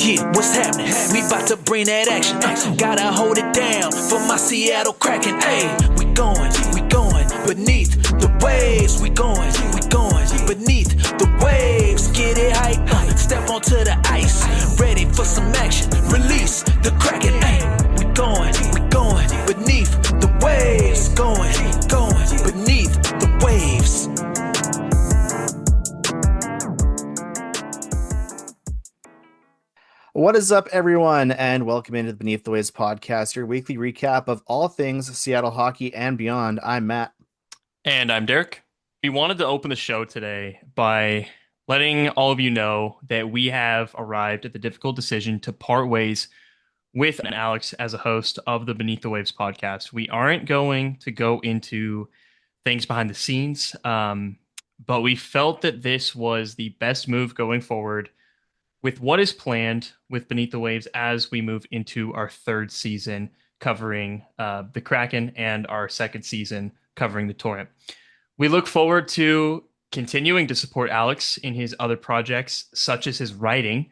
Yeah, what's happening? We about to bring that action. Gotta hold it down for my Seattle Kraken. Hey, we going beneath the waves. We going beneath the waves. Get it hype, step onto the ice. Ready for some action. Release the Kraken. Hey, we going beneath the waves. Going beneath the waves. What is up, everyone, and welcome into the Beneath the Waves podcast, your weekly recap of all things Seattle hockey and beyond. I'm Matt. And I'm Derek. We wanted to open the show today by letting all of you know that we have arrived at the difficult decision to part ways with Alex as a host of the Beneath the Waves podcast. We aren't going to go into things behind the scenes, but we felt that this was the best move going forward with what is planned with Beneath the Waves as we move into our third season covering the Kraken and our second season covering the Torrent. We look forward to continuing to support Alex in his other projects, such as his writing.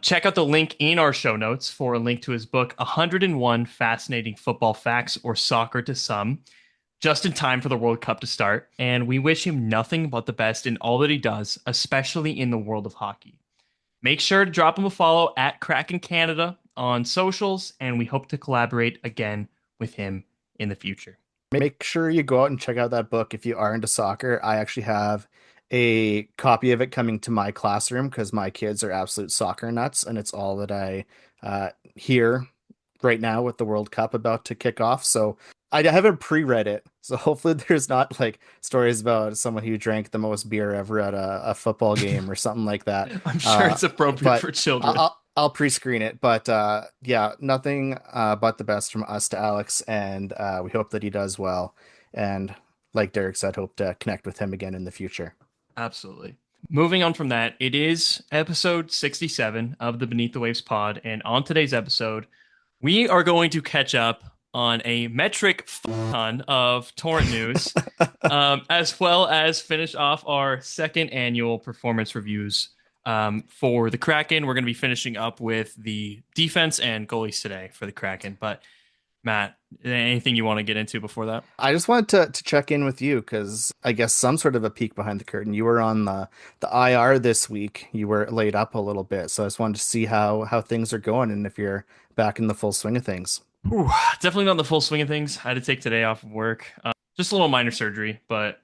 Check out the link in our show notes for a link to his book, 101 Fascinating Football Facts or Soccer to Some, just in time for the World Cup to start. And we wish him nothing but the best in all that he does, especially in the world of hockey. Make sure to drop him a follow at Kraken Canada on socials, and we hope to collaborate again with him in the future. Make sure you go out and check out that book if you are into soccer. I actually have a copy of it coming to my classroom because my kids are absolute soccer nuts, and it's all that I hear right now with the World Cup about to kick off. So I haven't pre-read it, so hopefully there's not like stories about someone who drank the most beer ever at a football game or something like that. I'm sure it's appropriate for children. I'll pre-screen it, but yeah, nothing but the best from us to Alex, and we hope that he does well. And like Derek said, hope to connect with him again in the future. Absolutely. Moving on from that, it is episode 67 of the Beneath the Waves pod, and on today's episode, we are going to catch up on a metric ton of Torrent news, as well as finish off our second annual performance reviews for the Kraken. We're going to be finishing up with the defense and goalies today for the Kraken. But Matt, anything you want to get into before that? I just wanted to check in with you because I guess some sort of a peek behind the curtain. You were on the IR this week. You were laid up a little bit. So I just wanted to see how things are going and if you're back in the full swing of things. Ooh, definitely not in the full swing of things. I had to take today off of work. Just a little minor surgery, but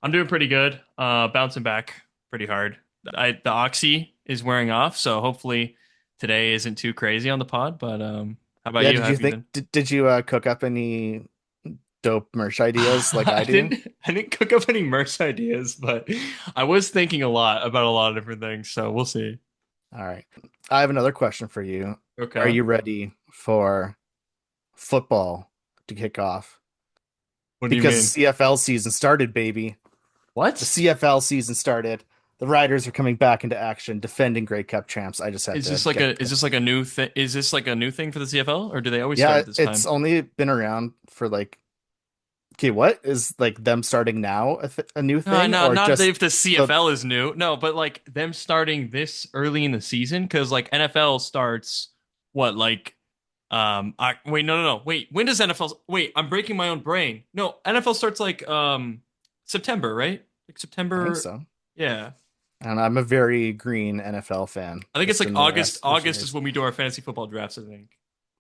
I'm doing pretty good. Bouncing back pretty hard. The oxy is wearing off, so hopefully today isn't too crazy on the pod. But how about you? Did you cook up any dope merch ideas like I do? I didn't cook up any merch ideas, but I was thinking a lot about a lot of different things. So we'll see. All right, I have another question for you. Okay, are you ready for football to kick off? What do you because mean? CFL season started, baby. What? The CFL season started. The Riders are coming back into action, defending Grey Cup champs. I just had is this like a new thing? Is this like a new thing for the CFL, or do they always start at this time? It's only been around for like. Okay, what is like them starting now a new thing? No, or not just if the CFL is new. No, but like them starting this early in the season because like NFL starts what like wait, no. Wait, when does NFL? Wait, I'm breaking my own brain. No, NFL starts like September, right? Like September. I think so. Yeah. And I'm a very green NFL fan. I think it's like August. August is when we do our fantasy football drafts, I think.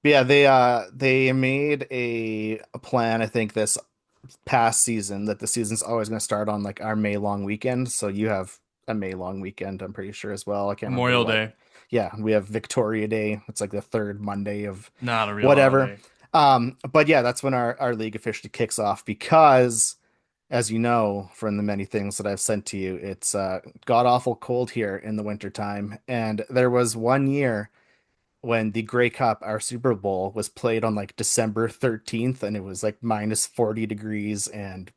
But yeah, they made a plan, I think, this past season that the season's always going to start on like our May long weekend. So you have a May long weekend, I'm pretty sure as well. I can't remember Memorial Day. Yeah, we have Victoria Day. It's like the third Monday of not a real whatever. Holiday. But yeah, that's when our league officially kicks off because, as you know from the many things that I've sent to you, it's god awful cold here in the wintertime. And there was one year when the Grey Cup, our Super Bowl, was played on like December 13th and it was like minus 40 degrees. And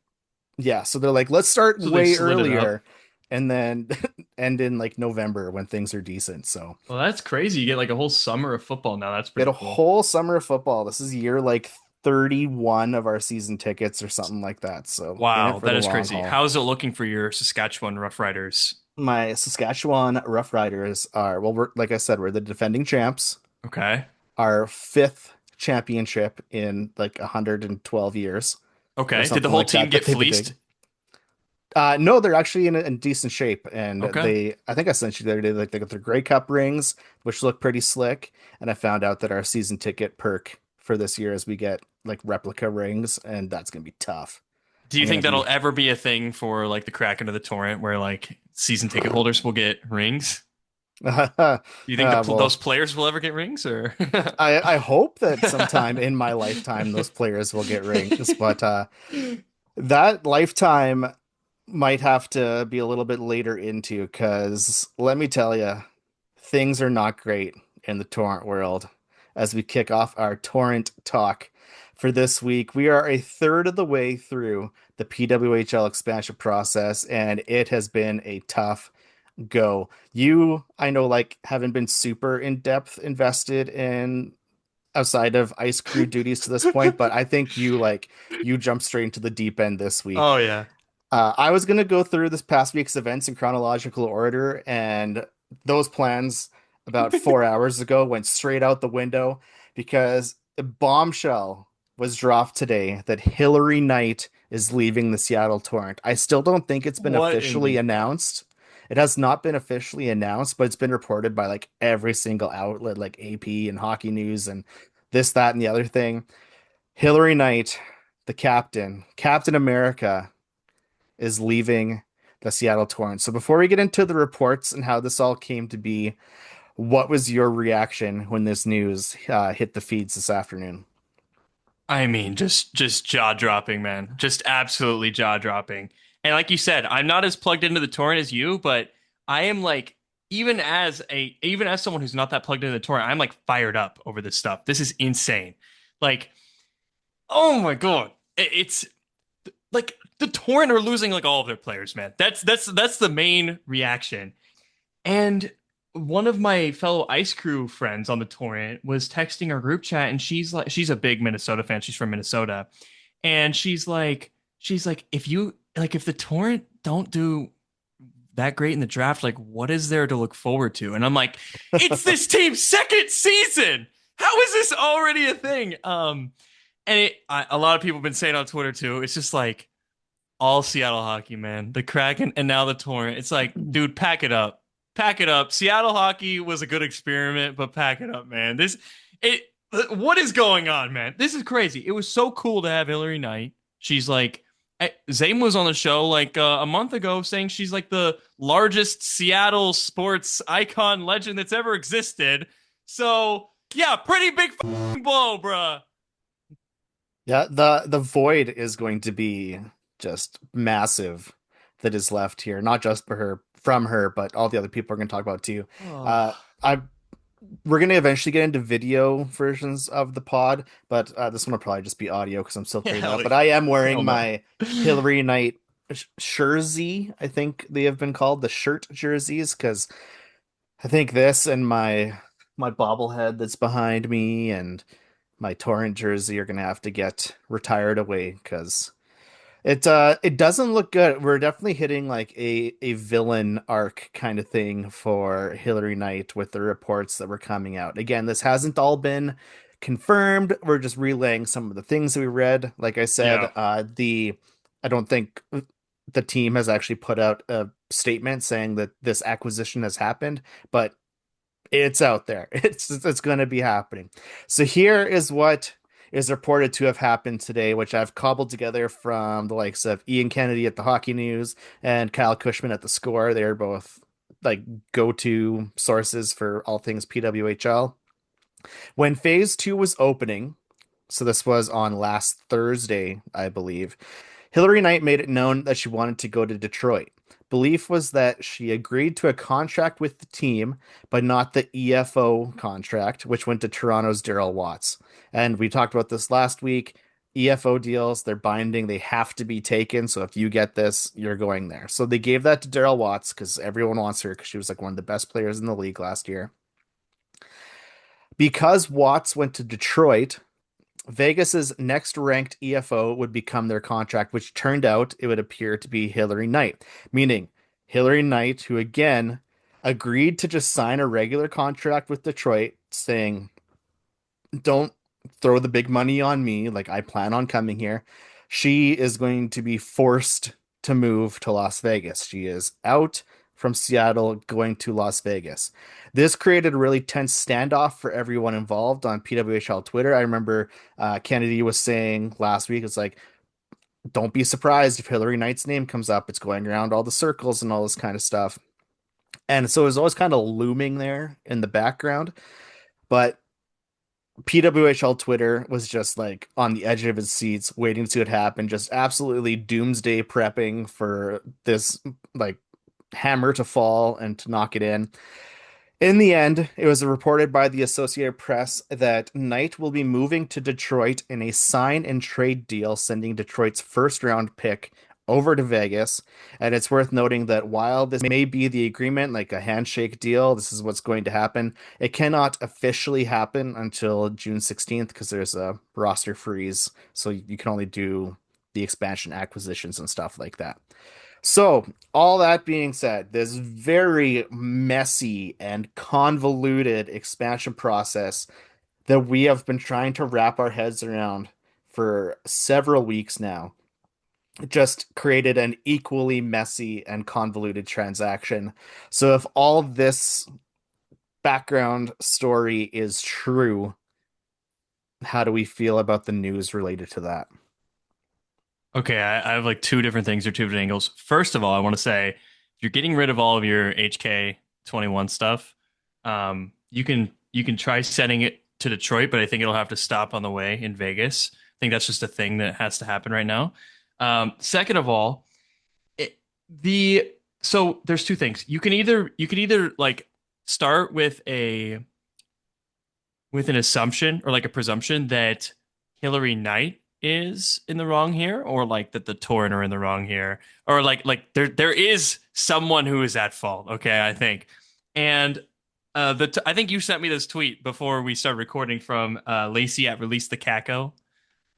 yeah, so they're like, let's start way earlier and then end in like November when things are decent. So, well, that's crazy. You get like a whole summer of football now. That's pretty cool. Whole summer of football. This is year like 31 of our season tickets or something like that. So wow, that is crazy. Haul. How is it looking for your Saskatchewan Roughriders My Saskatchewan Roughriders are, well, like I said, we're the defending champs. Okay. Our fifth championship in like 112 years or Okay. Did the something whole like team that get they've been doing. fleeced? No, they're actually in decent shape, and Okay. I think I sent you the other day, like they got their Grey Cup rings, which look pretty slick, and I found out that our season ticket perk for this year is we get like replica rings, and that's gonna be tough. Do you I'm gonna think that'll be, ever be a thing for like the Kraken of the Torrent where like season ticket holders will get rings? Do you think those well, players will ever get rings or? I hope that sometime in my lifetime those players will get rings, but that lifetime might have to be a little bit later into, because let me tell you, things are not great in the torrent world as we kick off our torrent talk for this week. We are a third of the way through the PWHL expansion process, and it has been a tough go. You, I know, like haven't been super in depth invested in outside of ice crew duties to this point, but I think you jumped straight into the deep end this week. Oh yeah. I was going to go through this past week's events in chronological order, and those plans about 4 hours ago went straight out the window because a bombshell was dropped today that Hilary Knight is leaving the Seattle Torrent. I still don't think it's been What in officially the announced. It has not been officially announced, but it's been reported by like every single outlet, like AP and Hockey News and this, that, and the other thing. Hilary Knight, the captain, Captain America, is leaving the Seattle Torrent. So before we get into the reports and how this all came to be, what was your reaction when this news hit the feeds this afternoon? I mean, just jaw dropping, man. Just absolutely jaw dropping. And like you said, I'm not as plugged into the torrent as you, but I am like even as someone who's not that plugged into the torrent, I'm like fired up over this stuff. This is insane. Like, oh my God. It's like the torrent are losing like all of their players, man. That's the main reaction. And one of my fellow ice crew friends on the torrent was texting our group chat, and she's a big Minnesota fan. She's from Minnesota. And she's like, if the torrent don't do that great in the draft, like what is there to look forward to? And I'm like, it's this team's second season. How is this already a thing? A lot of people have been saying on Twitter too. It's just like all Seattle hockey, man. The Kraken and now the Torrent. It's like, dude, pack it up. Pack it up. Seattle hockey was a good experiment, but pack it up, man. It what is going on, man? This is crazy. It was so cool to have Hilary Knight. She's like Zane was on the show like a month ago saying she's like the largest Seattle sports icon legend that's ever existed. So, yeah, pretty big blow, bruh. Yeah, the void is going to be just massive that is left here, not just for her from her, but all the other people are going to talk about too. Uh, Oh, I We're going to eventually get into video versions of the pod, but this one will probably just be audio because I'm still clearing hell, up. But I am hell wearing no. my Hilary Knight jersey. I think they have been called the shirt jerseys because I think this and my bobblehead that's behind me and my torrent jersey are going to have to get retired away because it doesn't look good. We're definitely hitting like a villain arc kind of thing for Hilary Knight with the reports that were coming out. Again, this hasn't all been confirmed. We're just relaying some of the things that we read. Like I said, Yeah. the I don't think the team has actually put out a statement saying that this acquisition has happened, but it's out there. It's going to be happening. So here is what is reported to have happened today, which I've cobbled together from the likes of Ian Kennedy at the Hockey News and Kyle Cushman at the Score. They're both like go-to sources for all things PWHL. When Phase 2 was opening, so this was on last Thursday, I believe, Hilary Knight made it known that she wanted to go to Detroit. Belief was that she agreed to a contract with the team, but not the EFO contract, which went to Toronto's Daryl Watts. And we talked about this last week. EFO deals, they're binding, they have to be taken. So if you get this, you're going there. So they gave that to Daryl Watts because everyone wants her because she was like one of the best players in the league last year. Because Watts went to Detroit, Vegas's next ranked EFO would become their contract, which turned out it would appear to be Hilary Knight, meaning Hilary Knight, who again agreed to just sign a regular contract with Detroit, saying, don't throw the big money on me. Like, I plan on coming here. She is going to be forced to move to Las Vegas. She is out from Seattle going to Las Vegas. This created a really tense standoff for everyone involved on PWHL Twitter. I remember Kennedy was saying last week, it's like, don't be surprised if Hilary Knight's name comes up. It's going around all the circles and all this kind of stuff. And so it was always kind of looming there in the background. But PWHL Twitter was just like on the edge of its seats, waiting to see what happened, just absolutely doomsday prepping for this like hammer to fall and to knock it in. In the end, it was reported by the Associated Press that Knight will be moving to Detroit in a sign and trade deal, sending Detroit's first round pick over to Vegas. And it's worth noting that while this may be the agreement, like a handshake deal, this is what's going to happen. It cannot officially happen until June 16th because there's a roster freeze. So you can only do the expansion acquisitions and stuff like that. So, all that being said, this very messy and convoluted expansion process that we have been trying to wrap our heads around for several weeks now just created an equally messy and convoluted transaction. So, if all this background story is true, how do we feel about the news related to that? Okay, I have like two different things or two different angles. First of all, I want to say if you're getting rid of all of your HK21 stuff, you can try sending it to Detroit, but I think it'll have to stop on the way in Vegas. I think that's just a thing that has to happen right now. Second of all, so there's two things. You can either like start with an assumption or like a presumption that Hilary Knight is in the wrong here, or like that the Torrent are in the wrong here, or like there is someone who is at fault. Okay, I think, and I think you sent me this tweet before we started recording from Lacey at Release the Kako,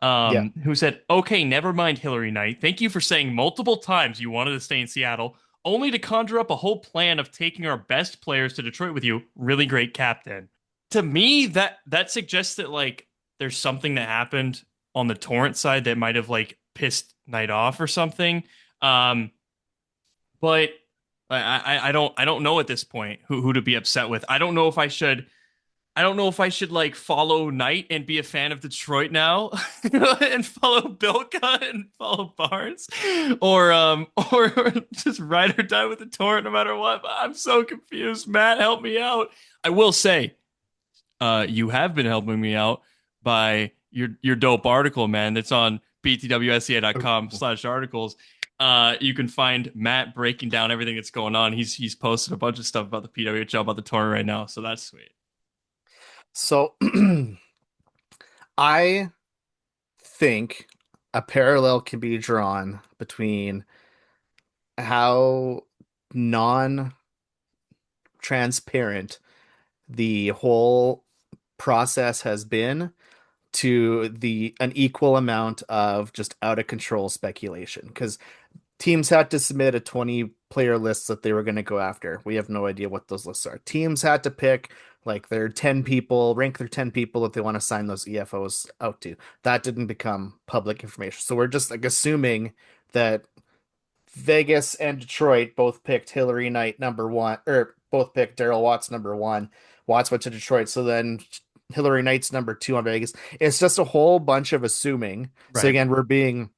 Yeah. who said, "Okay, never mind, Hilary Knight. Thank you for saying multiple times you wanted to stay in Seattle, only to conjure up a whole plan of taking our best players to Detroit with you. Really great captain." To me, that suggests that like there's something that happened on the Torrent side that might have like pissed Knight off or something. But I don't know at this point who to be upset with. I don't know if I should like follow Knight and be a fan of Detroit now and follow Bilka and follow Barnes, or just ride or die with the Torrent no matter what. I'm so confused. Matt, help me out. I will say, you have been helping me out by your dope article, man. That's on btwsca.com/articles. You can find Matt breaking down everything that's going on. He's posted a bunch of stuff about the PWHL, about the Torrent right now, so that's sweet. So, I think a parallel can be drawn between how non-transparent the whole process has been to the an equal amount of just out of control speculation. Because teams had to submit a 20 player list that they were going to go after. We have no idea what those lists are. Teams had to pick like their 10 people, rank their 10 people that they want to sign those EFOs out to. That didn't become public information. So we're just like assuming that Vegas and Detroit both picked Hilary Knight number one, or both picked Daryl Watts number one. Watts went to Detroit. So then Hilary Knight's number two on Vegas. It's just a whole bunch of assuming. So Right. again, we're being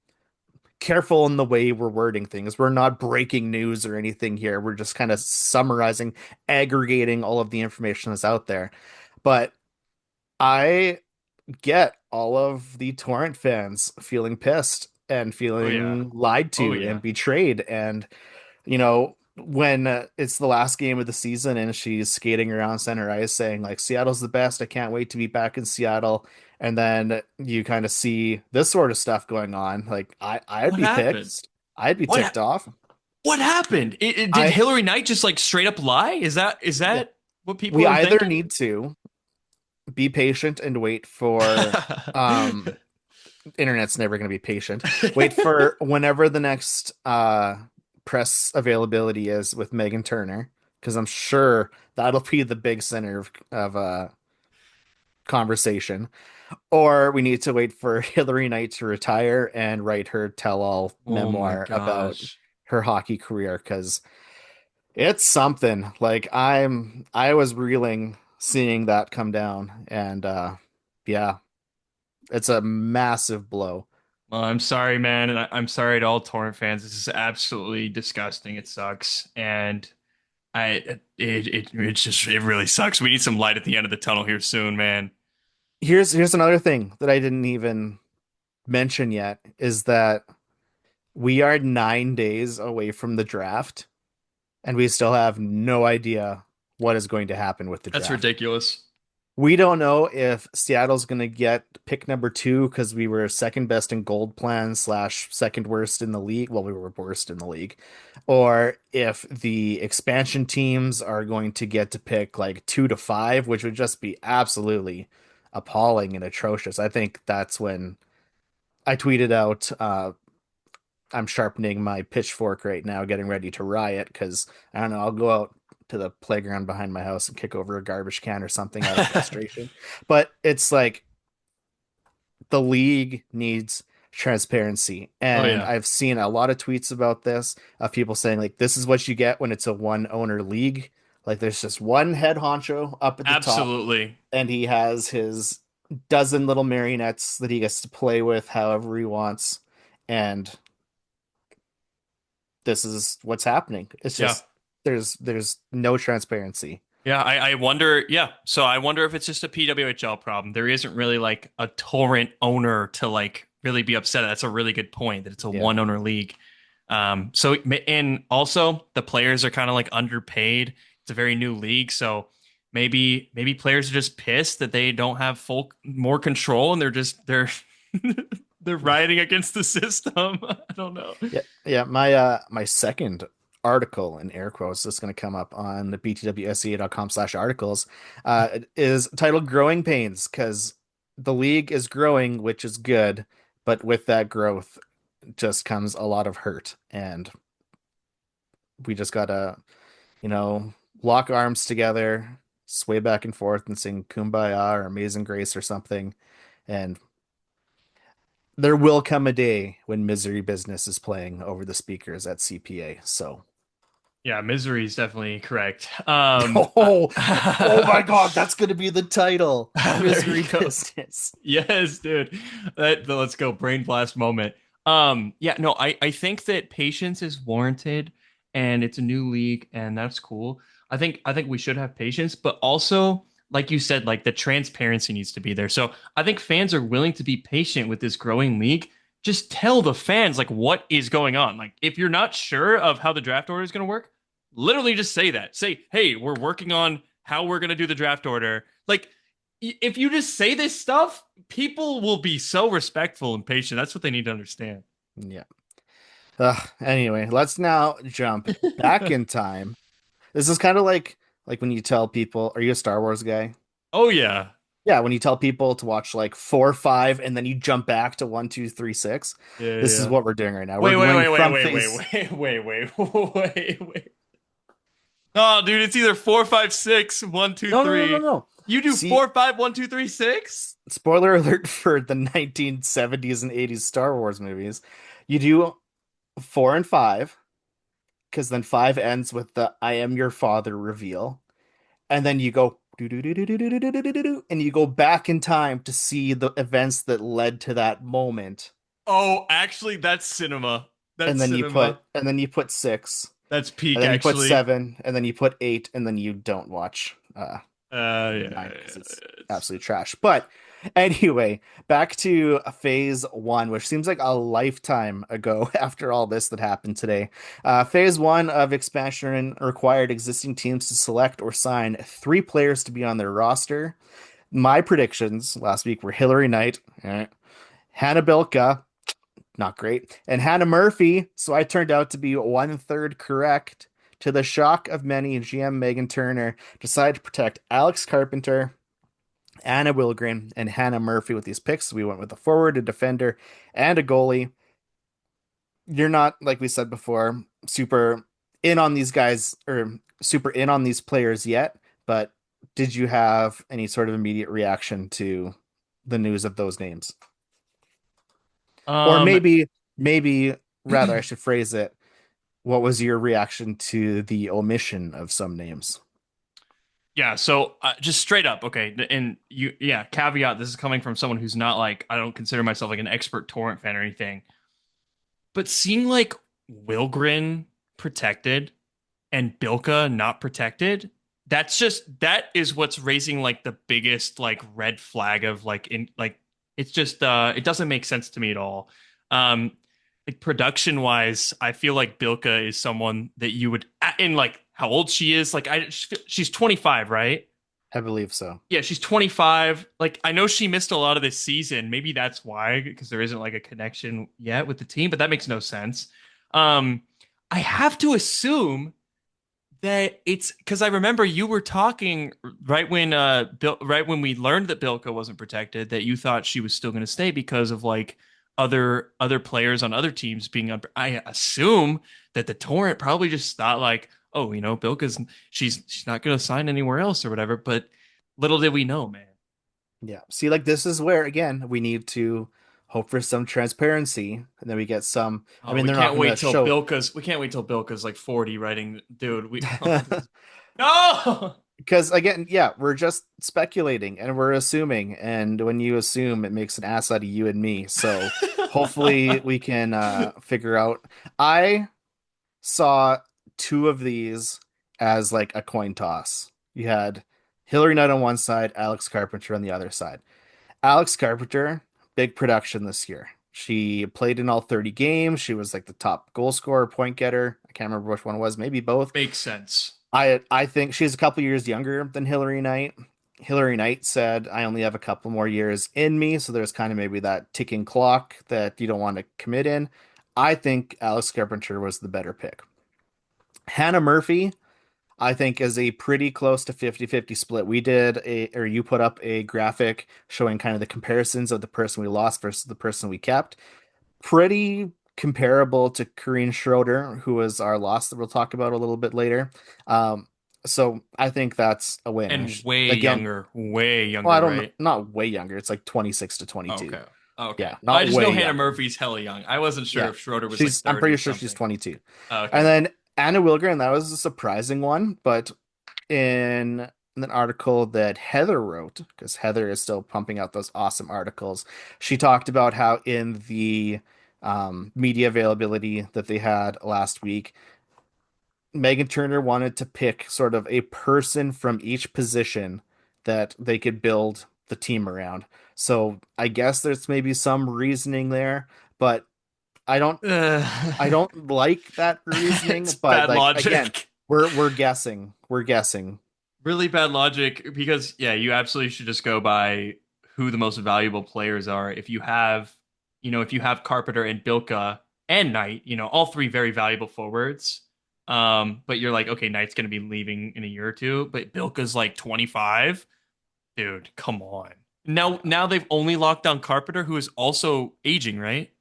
careful in the way we're wording things. We're not breaking news or anything here. We're just kind of summarizing, aggregating all of the information that's out there. But I get all of the Torrent fans feeling pissed and Oh yeah. feeling lied Oh to and yeah. betrayed. And, when it's the last game of the season and she's skating around center ice saying, like, Seattle's the best. I can't wait to be back in Seattle. And then you kind of see this sort of stuff going on. Like, I'd What be happened? pissed. I'd be What ticked off. what happened? Did I, Hilary Knight just like straight up lie? Is yeah, that what people we are either thinking? need to be patient and wait for, internet's never going to be patient. Wait for whenever the next press availability is with Megan Turner, because I'm sure that'll be the big center of conversation. Or we need to wait for Hilary Knight to retire and write her tell-all Oh my memoir about gosh. her hockey career, because it's something. Like I was reeling seeing that come down, and yeah, it's a massive blow. Well, I'm sorry, man, and I'm sorry to all Torrent fans. This is absolutely disgusting. It sucks, and it really sucks. We need some light at the end of the tunnel here soon, man. Here's another thing that I didn't even mention yet is that we are 9 days away from the draft, and we still have no idea what is going to happen with the That's draft. ridiculous. We don't know if Seattle's going to get pick number two because we were second best in gold plan slash second worst in the league. Well, we were worst in the league. Or if the expansion teams are going to get to pick like 2 to 5, which would just be absolutely appalling and atrocious. I think that's when I tweeted out, I'm sharpening my pitchfork right now, getting ready to riot because I don't know, I'll go out to the playground behind my house and kick over a garbage can or something out of frustration. But it's like the league needs transparency. Oh And yeah, I've seen a lot of tweets about this of people saying like this is what you get when it's a one owner league. Like there's just one head honcho up at the top absolutely. and he has his dozen little marionettes that he gets to play with however he wants. And this is what's happening. It's Yeah. just there's no transparency. Yeah, I wonder. Yeah, so I wonder if it's just a PWHL problem. There isn't really like a torrent owner to like really be upset. That's a really good point that it's a Yeah. one owner league. So and also the players are kind of like underpaid. It's a very new league, so maybe players are just pissed that they don't have full more control and they're they're rioting against the system. I don't know. Yeah. Yeah. My second article in air quotes that's going to come up on the btwsca.com/articles is titled Growing Pains, because the league is growing, which is good, but with that growth just comes a lot of hurt. And we just gotta, you know, lock arms together, sway back and forth and sing Kumbaya or Amazing Grace or something. And there will come a day when Misery Business is playing over the speakers at CPA. So, Yeah, misery is definitely correct. oh, oh my God, that's going to be the title. There Misery you go. Business. Yes, dude. Let's go brain blast moment. Yeah, no, I think that patience is warranted and it's a new league and that's cool. I think we should have patience, but also like you said, like the transparency needs to be there. So I think fans are willing to be patient with this growing league. Just tell the fans like what is going on. Like if you're not sure of how the draft order is going to work, literally just say that. Say, "Hey, we're working on how we're going to do the draft order." Like if you just say this stuff, people will be so respectful and patient. That's what they need to understand. Yeah. Anyway, let's now jump back in time. This is kind of like when you tell people, are you a Star Wars guy? Oh yeah. Yeah, when you tell people to watch like 4, 5, and then you jump back to 1, 2, 3, 6. Yeah, This is yeah. what we're doing right now. We're Wait, wait, going wait, wait, from wait, phase. wait, wait, wait, wait, wait, wait. Oh, dude, it's either 4, 5, 6, 1, 2, No, no, no, no, 3. no. You do See, 4, 5, 1, 2, 3, 6? spoiler alert for the 1970s and 80s Star Wars movies. You do 4 and 5, because then 5 ends with the "I am your father" reveal, and then you go do do do do do do do do do do do, and you go back in time to see the events that led to that moment, Oh, actually, that's cinema. That's and then you put cinema. and then you put 6, That's and peak, then you put actually. 7, and then you put 8, and then you don't watch Yeah, 9 because it's it's absolute trash. But anyway, back to phase one, which seems like a lifetime ago after all this that happened today. Phase one of expansion required existing teams to select or sign 3 players to be on their roster. My predictions last week were Hilary Knight, Hannah Bilka, not great, and Hannah Murphy. So I turned out to be 1/3 correct. To the shock of many, GM Megan Turner decided to protect Alex Carpenter, Anna Wilgren, and Hannah Murphy with these picks. We went with a forward, a defender, and a goalie. You're not, like we said before, super in on these guys or super in on these players yet, but did you have any sort of immediate reaction to the news of those names? Or Um, maybe rather I should phrase it, what was your reaction to the omission of some names? yeah, so just straight up, okay, and yeah, caveat, this is coming from someone who's not like, I don't consider myself like an expert torrent fan or anything, but seeing like Wilgren protected and Bilka not protected, that is what's raising like the biggest like red flag of like in like it's just it doesn't make sense to me at all. Um like production wise, I feel like Bilka is someone that you would in like how old she is, like she's 25, right? I believe so. Yeah, she's 25. Like I know she missed a lot of this season. Maybe that's why because there isn't like a connection yet with the team, but that makes no sense. Um I have to assume that it's because I remember you were talking right when we learned that Bilka wasn't protected that you thought she was still going to stay because of like other players on other teams being I assume that the Torrent probably just thought like, oh, Bilka's she's not going to sign anywhere else or whatever, but little did we know, man. Yeah. See, like this is where again we need to hope for some transparency, and then we get some. I Oh, mean, they're not going to show We can't wait till Bilka's like 40 writing, dude. No. because again, yeah, we're just speculating and we're assuming, and when you assume, it makes an ass out of you and me. So hopefully we can figure out. I saw two of these as like a coin toss. You had Hilary Knight on one side, Alex Carpenter on the other side. Alex Carpenter, big production this year. She played in all 30 games. She was like the top goal scorer, point getter. I can't remember which one it was, maybe both. Makes sense. I think she's a couple years younger than Hilary Knight. Hilary Knight said, I only have a couple more years in me. So there's kind of maybe that ticking clock that you don't want to commit in. I think Alex Carpenter was the better pick. Hannah Murphy, I think, is a pretty close to 50-50 split. Or you put up a graphic showing kind of the comparisons of the person we lost versus the person we kept. Pretty comparable to Corrine Schroeder, who was our loss that we'll talk about a little bit later. Um, so I think that's a win. And Again, way well, I younger, don't know, right? not way younger. It's like 26 to 22. Okay. Okay. Yeah, I not just know way Hannah younger. Murphy's hella young. I wasn't sure Yeah, if Schroeder was like I'm 30 pretty or sure she's something. 22. And Okay. then Anna Wilgren, that was a surprising one, but in an article that Heather wrote, because Heather is still pumping out those awesome articles, she talked about how in the media availability that they had last week, Megan Turner wanted to pick sort of a person from each position that they could build the team around. So I guess there's maybe some reasoning there, but I don't I Uh, don't like that reasoning, it's but bad like again, logic. we're guessing. We're guessing. Really bad logic because yeah, you absolutely should just go by who the most valuable players are. If you have Carpenter and Bilka and Knight, all three very valuable forwards. But you're like, okay, Knight's gonna be leaving in a year or two, but Bilka's like 25. Dude, come on. Now they've only locked down Carpenter, who is also aging, right?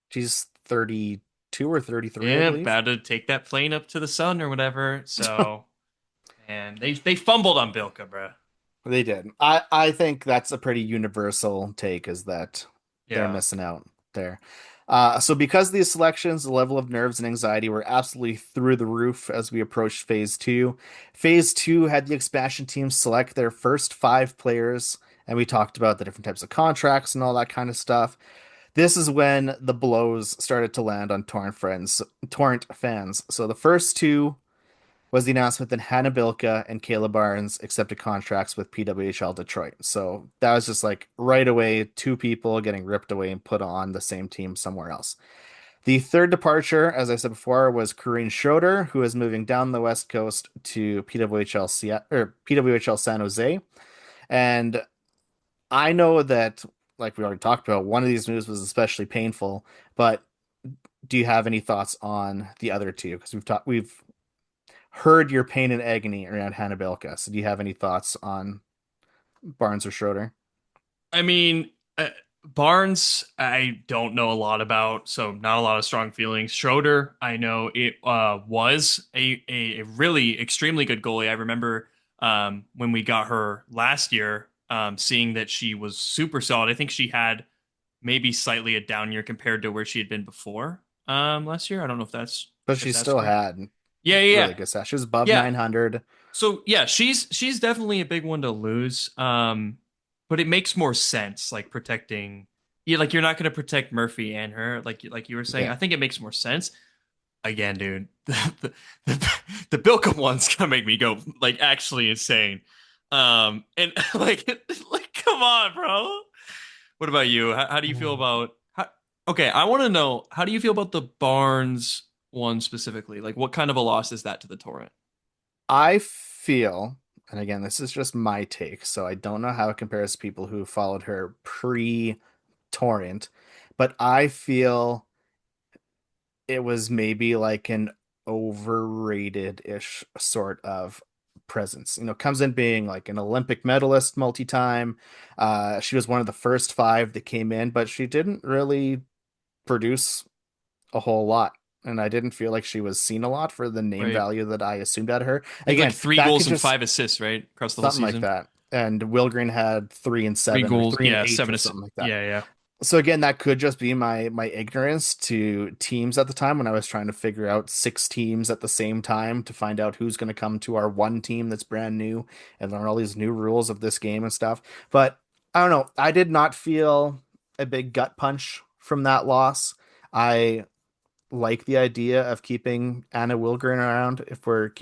She's 32 or 33, I Yeah, believe. about to take that plane up to the sun or whatever. So, and they fumbled on Bilka, bro. They did. I think that's a pretty universal take is that they're Yeah. missing out there. So because of these selections, the level of nerves and anxiety were absolutely through the roof as we approached phase two. Phase two had the expansion teams select their first five players, and we talked about the different types of contracts and all that kind of stuff. This is when the blows started to land on Torrent fans. So the first two was the announcement that Hannah Bilka and Kayla Barnes accepted contracts with PWHL Detroit. So that was just like right away, two people getting ripped away and put on the same team somewhere else. The third departure, as I said before, was Corrine Schroeder, who is moving down the West Coast to PWHL Seattle or PWHL San Jose. And I know that, like we already talked about, one of these moves was especially painful. But do you have any thoughts on the other two? Because we've heard your pain and agony around Hannah Bilka. So do you have any thoughts on Barnes or Schroeder? I mean, Barnes, I don't know a lot about, so not a lot of strong feelings. Schroeder, I know it was a really extremely good goalie. I remember when we got her last year, seeing that she was super solid. I think she had maybe slightly a down year compared to where she had been before last year. I don't know But if she that's still correct. had Yeah, yeah, yeah. really good stats. She was above Yeah. 900. So yeah, she's definitely a big one to lose. But it makes more sense, like protecting. Yeah, like you're not going to protect Murphy and her, like you were saying. Yeah. I think it makes more sense. Again, dude, the Bilka one's gonna make me go like actually insane. And like come on, bro. What about you? How do you feel about? Okay, I want to know how do you feel about the Barnes one specifically? Like, what kind of a loss is that to the Torrent? I feel, and again, this is just my take, so I don't know how it compares to people who followed her pre-Torrent, but I feel it was maybe like an overrated-ish sort of presence. Comes in being like an Olympic medalist multi-time. She was one of the first five that came in, but she didn't really produce a whole lot. And I didn't feel like she was seen a lot for the name Right. value that I assumed out of her. I think like Again, three that goals could and just five assists, right? Across the whole something like season. that. And Wilgren had 3 and 7 or Three goals, three and yeah, eight seven or assists. something like that. Yeah, yeah. So again, that could just be my ignorance to teams at the time when I was trying to figure out 6 teams at the same time to find out who's going to come to our one team that's brand new and learn all these new rules of this game and stuff. But I don't know. I did not feel a big gut punch from that loss. I like the idea of keeping Anna Wilgren around if we were to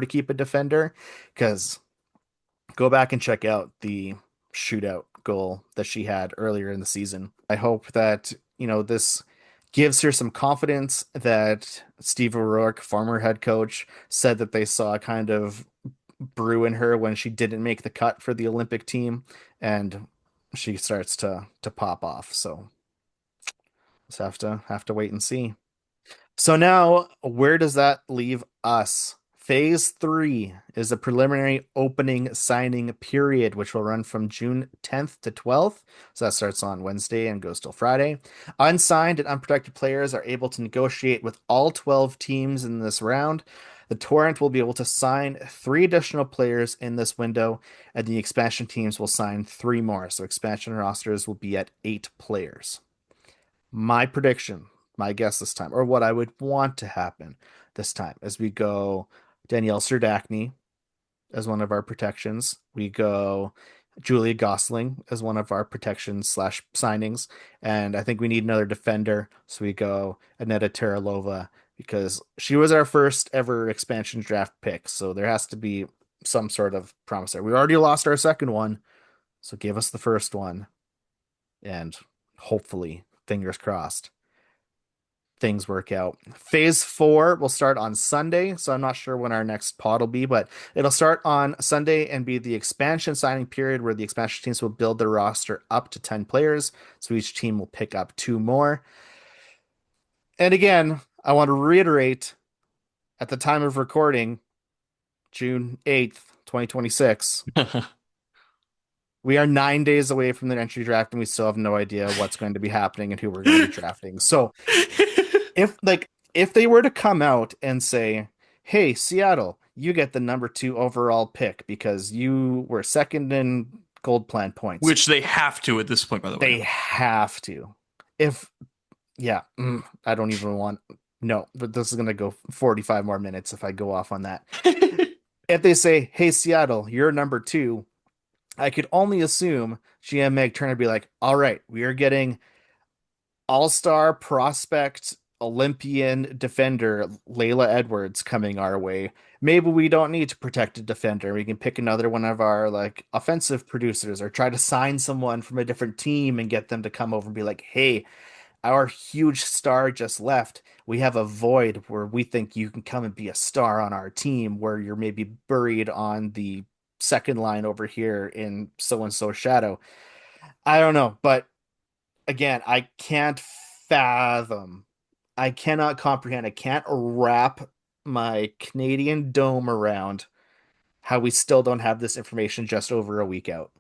keep a defender, because go back and check out the shootout goal that she had earlier in the season. I hope that, this gives her some confidence that Steve O'Rourke, former head coach, said that they saw kind of brew in her when she didn't make the cut for the Olympic team and she starts to pop off. So just have to wait and see. So now, where does that leave us? Phase 3 is a preliminary opening signing period, which will run from June 10th to 12th. So that starts on Wednesday and goes till Friday. Unsigned and unprotected players are able to negotiate with all 12 teams in this round. The Torrent will be able to sign 3 additional players in this window, and the expansion teams will sign 3 more. So expansion rosters will be at 8 players. My prediction, my guess this time, or what I would want to happen this time, as we go Danielle Serdachny as one of our protections. We go Julia Gosling as one of our protections slash signings. And I think we need another defender. So we go Aneta Teralova because she was our first ever expansion draft pick. So there has to be some sort of promise there. We already lost our second one. So give us the first one. And hopefully, fingers crossed, things work out. Phase 4 will start on Sunday, so I'm not sure when our next pod will be, but it'll start on Sunday and be the expansion signing period where the expansion teams will build their roster up to 10 players. So each team will pick up 2 more. And again, I want to reiterate at the time of recording, June 8th, 2026. We are 9 days away from the entry draft, and we still have no idea what's going to be happening and who we're going to be drafting. So if they were to come out and say, "Hey, Seattle, you get the number 2 overall pick because you were second in gold plan points," Which they have to at this point, by the they way. have to. If yeah, I don't even want. No, but this is gonna go 45 more minutes if I go off on that. If they say, "Hey, Seattle, you're number 2," I could only assume GM Meg Turner would be like, "All right, we are getting all-star prospect Olympian defender Layla Edwards coming our way. Maybe we don't need to protect a defender. We can pick another one of our like offensive producers or try to sign someone from a different team and get them to come over and be like, "Hey, our huge star just left. We have a void where we think you can come and be a star on our team where you're maybe buried on the second line over here in so and so shadow." I don't know, but again, I can't fathom, I cannot comprehend, I can't wrap my Canadian dome around how we still don't have this information just over a week out.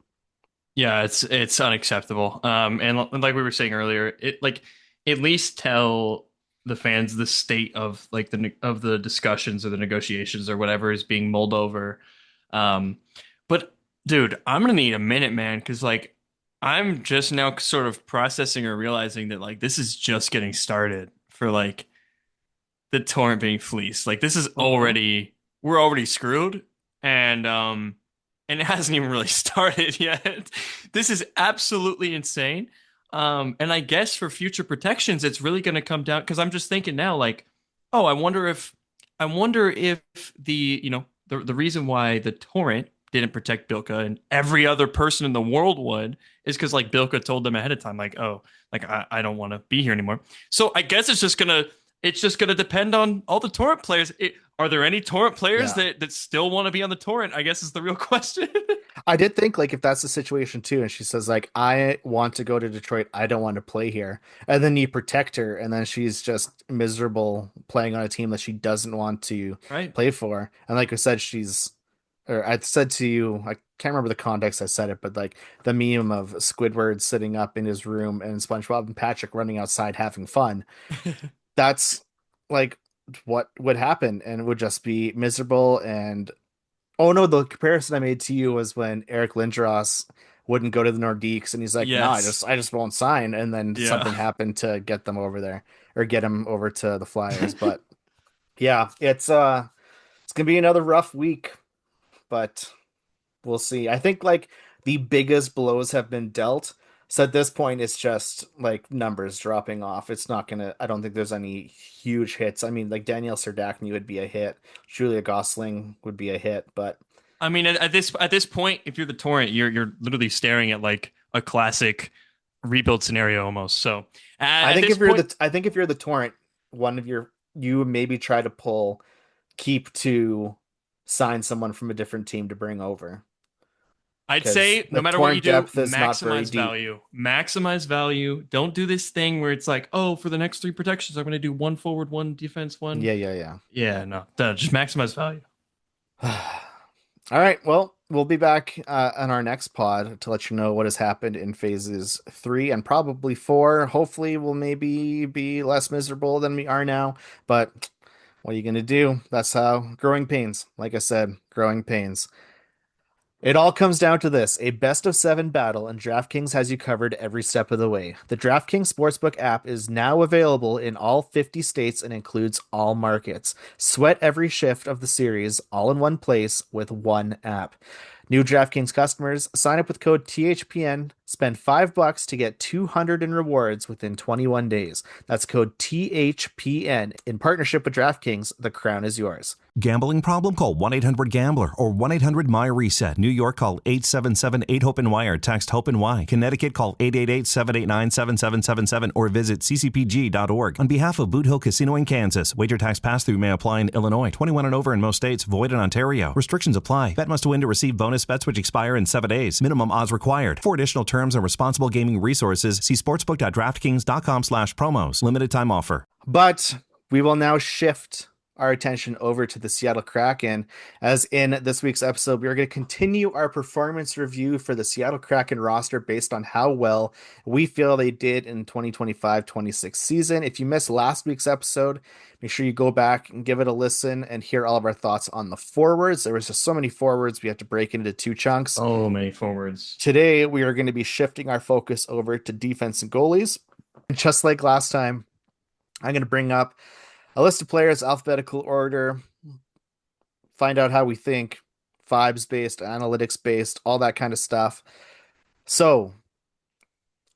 Yeah, it's unacceptable. And like we were saying earlier, it like at least tell the fans the state of like the discussions or the negotiations or whatever is being mulled over. Um, but dude, I'm gonna need a minute, man, because like I'm just now sort of processing or realizing that like this is just getting started for like the torrent being fleeced. Like this is Mhm. already we're already screwed, and and it hasn't even really started yet. This is absolutely insane. And I guess for future protections, it's really going to come down because I'm just thinking now, like, oh, I wonder if the the reason why the torrent didn't protect Bilka and every other person in the world would is because like Bilka told them ahead of time, like, oh, like I don't want to be here anymore. So I guess it's just gonna depend on all the torrent players. Are there any torrent players Yeah. that still want to be on the torrent? I guess is the real question. I did think like if that's the situation too, and she says like I want to go to Detroit, I don't want to play here, and then you protect her, and then she's just miserable playing on a team that she doesn't want to Right. play for. And like I said, or I said to you, I can't remember the context I said it, but like the meme of Squidward sitting up in his room and SpongeBob and Patrick running outside having fun. That's like what would happen, and it would just be miserable. And oh no, the comparison I made to you was when Eric Lindros wouldn't go to the Nordiques, and he's like, "No, I Yes. just I just won't sign." And then Yeah. something happened to get them over there or get him over to the Flyers. But yeah, it's gonna be another rough week, but we'll see. I think like the biggest blows have been dealt. So at this point, it's just like numbers dropping off. It's not gonna. I don't think there's any huge hits. I mean, like Daniel Serdachny would be a hit. Julia Gosling would be a hit, but I mean, at this point, if you're the torrent, you're literally staring at like a classic rebuild scenario almost. So at this point, I think if you're the torrent, one of your you would maybe try to pull keep to sign someone from a different team to bring over I'd because say no the matter what you torrent do, depth is not very maximize deep. value. Maximize value. Don't do this thing where it's like, oh, for the next three protections, I'm going to do one forward, one defense, one. Yeah, yeah, Yeah, no, just maximize value. yeah. All right, well, we'll be back on our next pod to let you know what has happened in phases 3 and probably 4. Hopefully, we'll maybe be less miserable than we are now, but what are you gonna do? That's how growing pains. Like I said, growing pains. It all comes down to this, a best of 7 battle, and DraftKings has you covered every step of the way. The DraftKings Sportsbook app is now available in all 50 states and includes all markets. Sweat every shift of the series all in one place with one app. New DraftKings customers sign up with code THPN, spend $5 to get 200 in rewards within 21 days. That's code THPN in partnership with DraftKings. The crown is yours. Gambling problem? Call 1-800-GAMBLER or 1-800-MY-RESET. New York, call 877-8-HOPE-NY or text HOPE-NY. Connecticut, call 888-789-7777 or visit ccpg.org. On behalf of Boot Hill Casino in Kansas, wager tax pass-through may apply in Illinois. 21 and over in most states. Void in Ontario. Restrictions apply. Bet must win to receive bonus bets which expire in 7 days. Minimum odds required. For additional terms and responsible gaming resources, see sportsbook.draftkings.com/promos. Limited time offer. But we will now shift our attention over to the Seattle Kraken. As in this week's episode, we are going to continue our performance review for the Seattle Kraken roster based on how well we feel they did in 2025-26 season. If you missed last week's episode, make sure you go back and give it a listen and hear all of our thoughts on the forwards. There was just so many forwards, we have to break it into 2 chunks. So many forwards. Today, we are going to be shifting our focus over to defense and goalies. And just like last time, I'm going to bring up a list of players, alphabetical order, find out how we think, vibes based, analytics based, all that kind of stuff. So,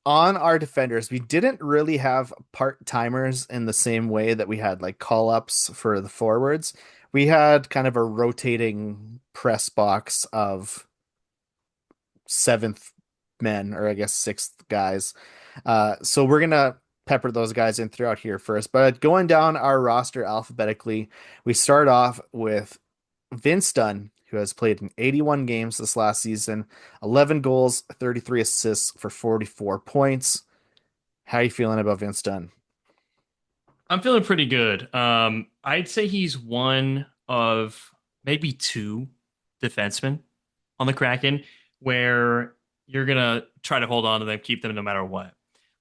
on our defenders, we didn't really have part timers in the same way that we had like call ups for the forwards. We had kind of a rotating press box of seventh men, or I guess sixth guys. So we're gonna pepper those guys in throughout here first. But going down our roster alphabetically, we start off with Vince Dunn, who has played in 81 games this last season, 11 goals, 33 assists for 44 points. How are you feeling about Vince Dunn? I'm feeling pretty good. I'd say he's one of maybe two defensemen on the Kraken where you're gonna try to hold on to them, keep them no matter what.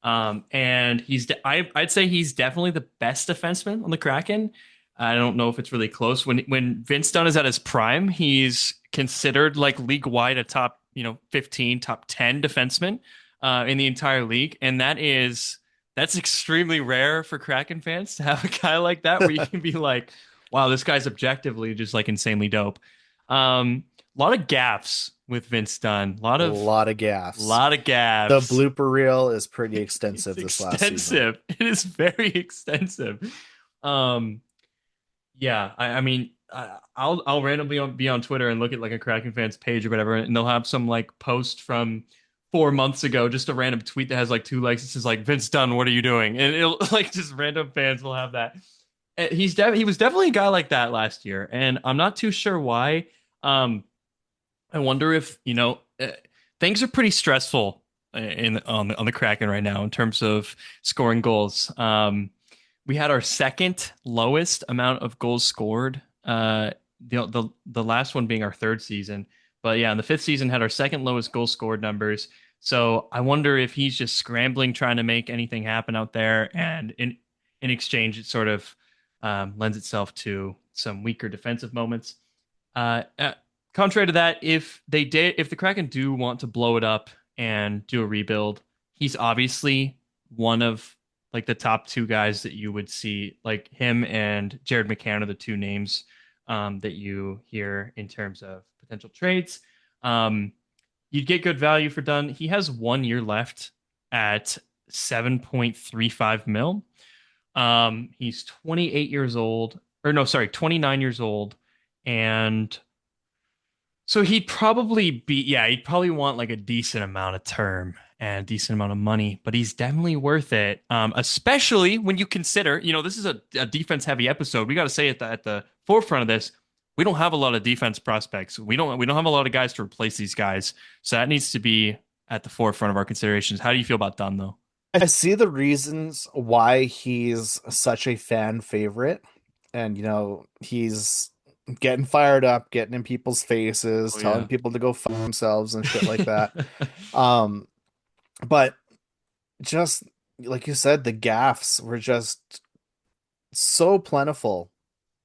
And I'd say he's definitely the best defenseman on the Kraken. I don't know if it's really close. When Vince Dunn is at his prime, he's considered like league wide a top 15, top 10 defenseman in the entire league, and that's extremely rare for Kraken fans to have a guy like that where you can be like, wow, this guy's objectively just like insanely dope. A lot of gaffes with Vince Dunn. A lot of gaffes. gaffes. The blooper reel is pretty extensive It's this last season. extensive. It is very extensive. Yeah, I mean, I'll randomly be on Twitter and look at like a Kraken fans page or whatever, and they'll have some like post from 4 months ago, just a random tweet that has like 2 likes. It says like, Vince Dunn, what are you doing? And it'll like just random fans will have that. He was definitely a guy like that last year, and I'm not too sure why. I wonder if things are pretty stressful on the Kraken right now in terms of scoring goals. We had our second lowest amount of goals scored. The last one being our third season, but yeah, in the fifth season had our second lowest goal scored numbers. So I wonder if he's just scrambling trying to make anything happen out there, and in exchange, it sort of lends itself to some weaker defensive moments. Contrary to that, if the Kraken do want to blow it up and do a rebuild, he's obviously one of like the top 2 guys that you would see. Like him and Jared McCann are the 2 names that you hear in terms of potential trades. You'd get good value for Dunn. He has 1 year left at 7.35 mil. He's 28 years old, or no, sorry, 29 years old, and so he'd probably want like a decent amount of term and a decent amount of money, but he's definitely worth it. Especially when you consider, this is a defense heavy episode. We got to say at the forefront of this, we don't have a lot of defense prospects. We don't have a lot of guys to replace these guys. So that needs to be at the forefront of our considerations. How do you feel about Dunn though? I see the reasons why he's such a fan favorite, and he's getting fired up, getting in people's faces, telling people to go fuck themselves and shit like that. But just like you said, the gaffes were just so plentiful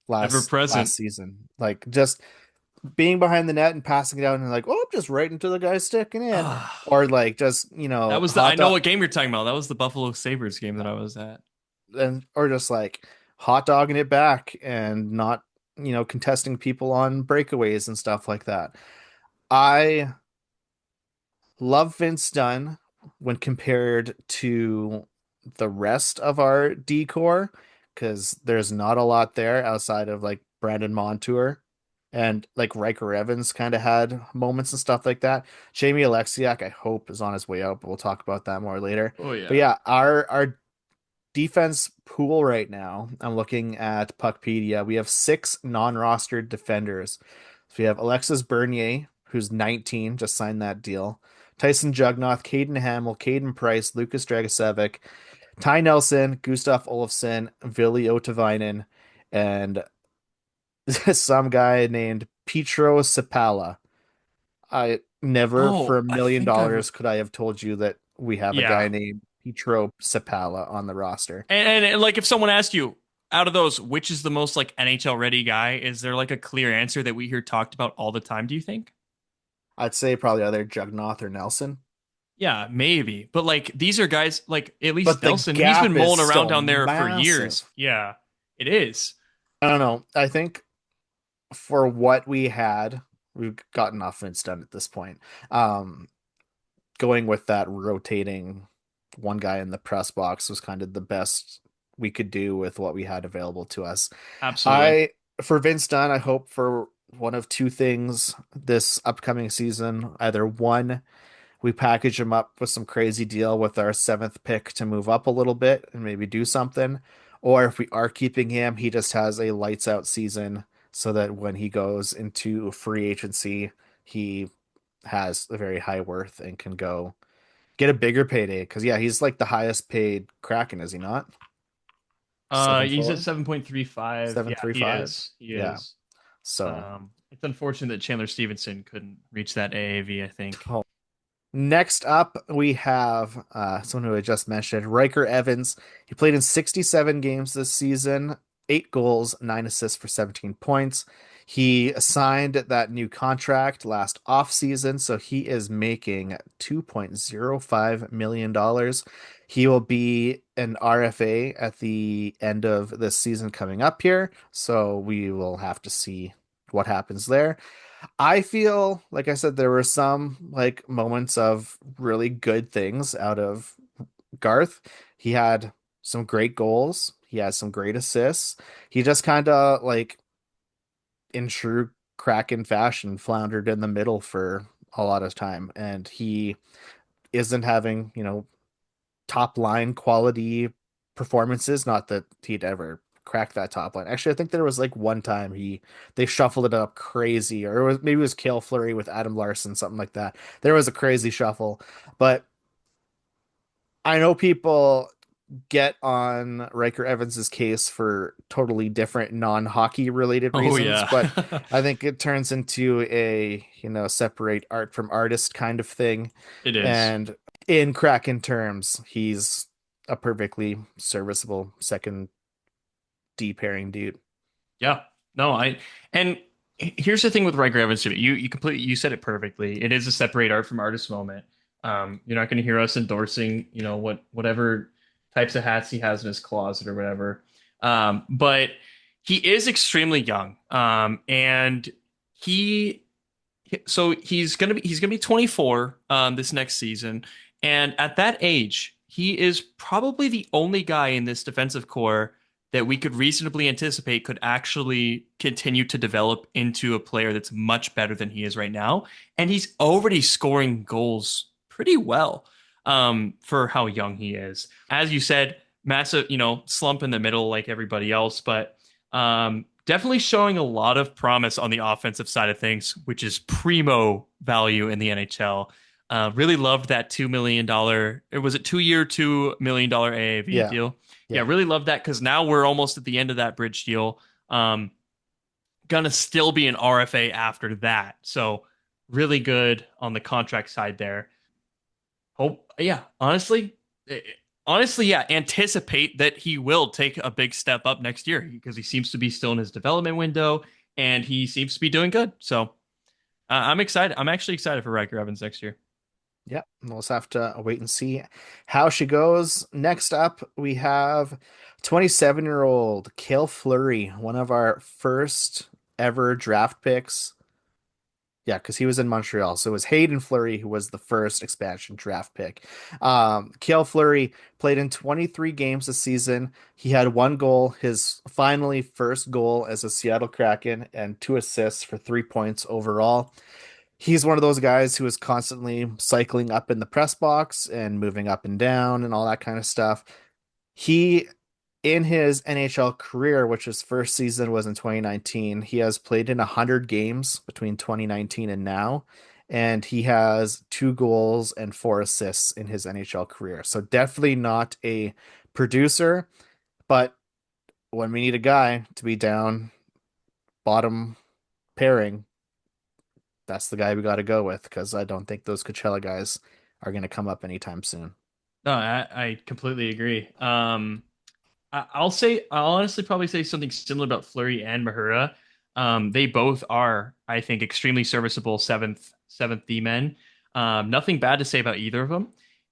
last season. Like just being behind the net and passing it out and like, oh, just right into the guy sticking in. Or like just, that was I know what game you're talking about. That was the Buffalo Sabres game that I was at. Or just like hot dogging it back and not contesting people on breakaways and stuff like that. I love Vince Dunn when compared to the rest of our decor, because there's not a lot there outside of like Brandon Montour, and like Ryker Evans kind of had moments and stuff like that. Jamie Oleksiak, I hope, is on his way out, but we'll talk about that more later. Oh yeah. But yeah, our defense pool right now, I'm looking at Puckpedia. We have 6 non-rostered defenders. So we have Alexis Bernier, who's 19, just signed that deal. Tyson Jugnoth, Caden Hamill, Caden Price, Lucas Dragicevic, Ty Nelson, Gustav Olofsson, Vili Otavainen, and some guy named Petro Sapala. I never for $1 million could I have told you that we have a guy named Petro Sapala on the roster. And like if someone asked you, out of those, which is the most like NHL ready guy, is there like a clear answer that we hear talked about all the time, do you think? I'd say probably either Jugnoth or Nelson. Yeah, maybe. But like these are guys like at least Nelson, he's gap been mulling is around still down there for massive. years. Yeah, it is. I don't know. I think for what we had, we've got enough Vince done at this point. Going with that rotating one guy in the press box was kind of the best we could do with what we had available to us. Absolutely. For Vince Dunn, I hope for one of 2 things this upcoming season. Either one, we package him up with some crazy deal with our 7th pick to move up a little bit and maybe do something. Or if we are keeping him, he just has a lights out season so that when he goes into free agency, he has a very high worth and can go get a bigger payday. Because he's like the highest paid Kraken, is he not? He's at 7.35. 7.35. He is. So it's unfortunate that Chandler Stevenson couldn't reach that AAV, I think. Next up, we have someone who I just mentioned, Ryker Evans. He played in 67 games this season, 8 goals, 9 assists for 17 points. He signed that new contract last offseason, so he is making $2.05 million. He will be an RFA at the end of this season coming up here, so we will have to see what happens there. I feel like I said there were some like moments of really good things out of Garth. He had some great goals. He had some great assists. He just kind of like in true Kraken fashion floundered in the middle for a lot of time, and he isn't having, top line quality performances. Not that he'd ever crack that top line. Actually, I think there was like one time they shuffled it up crazy, or maybe it was Cale Fleury with Adam Larsson, something like that. There was a crazy shuffle, but I know people get on Ryker Evans's case for totally different non-hockey related Oh reasons, yeah. but I think it turns into a, separate art from artist kind of thing. It is. And in Kraken terms, he's a perfectly serviceable second D pairing dude. Yeah. No, and here's the thing with Ryker Evans too. You said it perfectly. It is a separate art from artist moment. You're not going to hear us endorsing, whatever types of hats he has in his closet or whatever. But he is extremely young. And he so he's gonna be 24 this next season. And at that age, he is probably the only guy in this defensive core that we could reasonably anticipate could actually continue to develop into a player that's much better than he is right now. And he's already scoring goals pretty well for how young he is. As you said, massive, slump in the middle like everybody else, but definitely showing a lot of promise on the offensive side of things, which is primo value in the NHL. Really loved that $2 million. It was a 2-year, $2 million AAV Yeah. deal. Yeah. Really love that because now we're almost at the end of that bridge deal. Gonna still be an RFA after that. So really good on the contract side there. Hope, yeah, honestly, yeah, anticipate that he will take a big step up next year because he seems to be still in his development window and he seems to be doing good. So I'm excited. I'm actually excited for Ryker Evans next year. Yep, we'll just have to wait and see how she goes. Next up, we have 27-year-old Cale Fleury, one of our first ever draft picks. Yeah, because he was in Montreal. So it was Hayden Fleury who was the first expansion draft pick. Cale Fleury played in 23 games this season. He had 1 goal, his finally first goal as a Seattle Kraken, and 2 assists for 3 points overall. He's one of those guys who is constantly cycling up in the press box and moving up and down and all that kind of stuff. He, in his NHL career, which his first season was in 2019, he has played in 100 games between 2019 and now, and he has 2 goals and 4 assists in his NHL career. So definitely not a producer, but when we need a guy to be down bottom pairing, that's the guy we got to go with because I don't think those Coachella guys are going to come up anytime soon. No, I completely agree. I'll honestly probably say something similar about Fleury and Mahura. They both are, I think, extremely serviceable seventh D men. Nothing bad to say about either of them,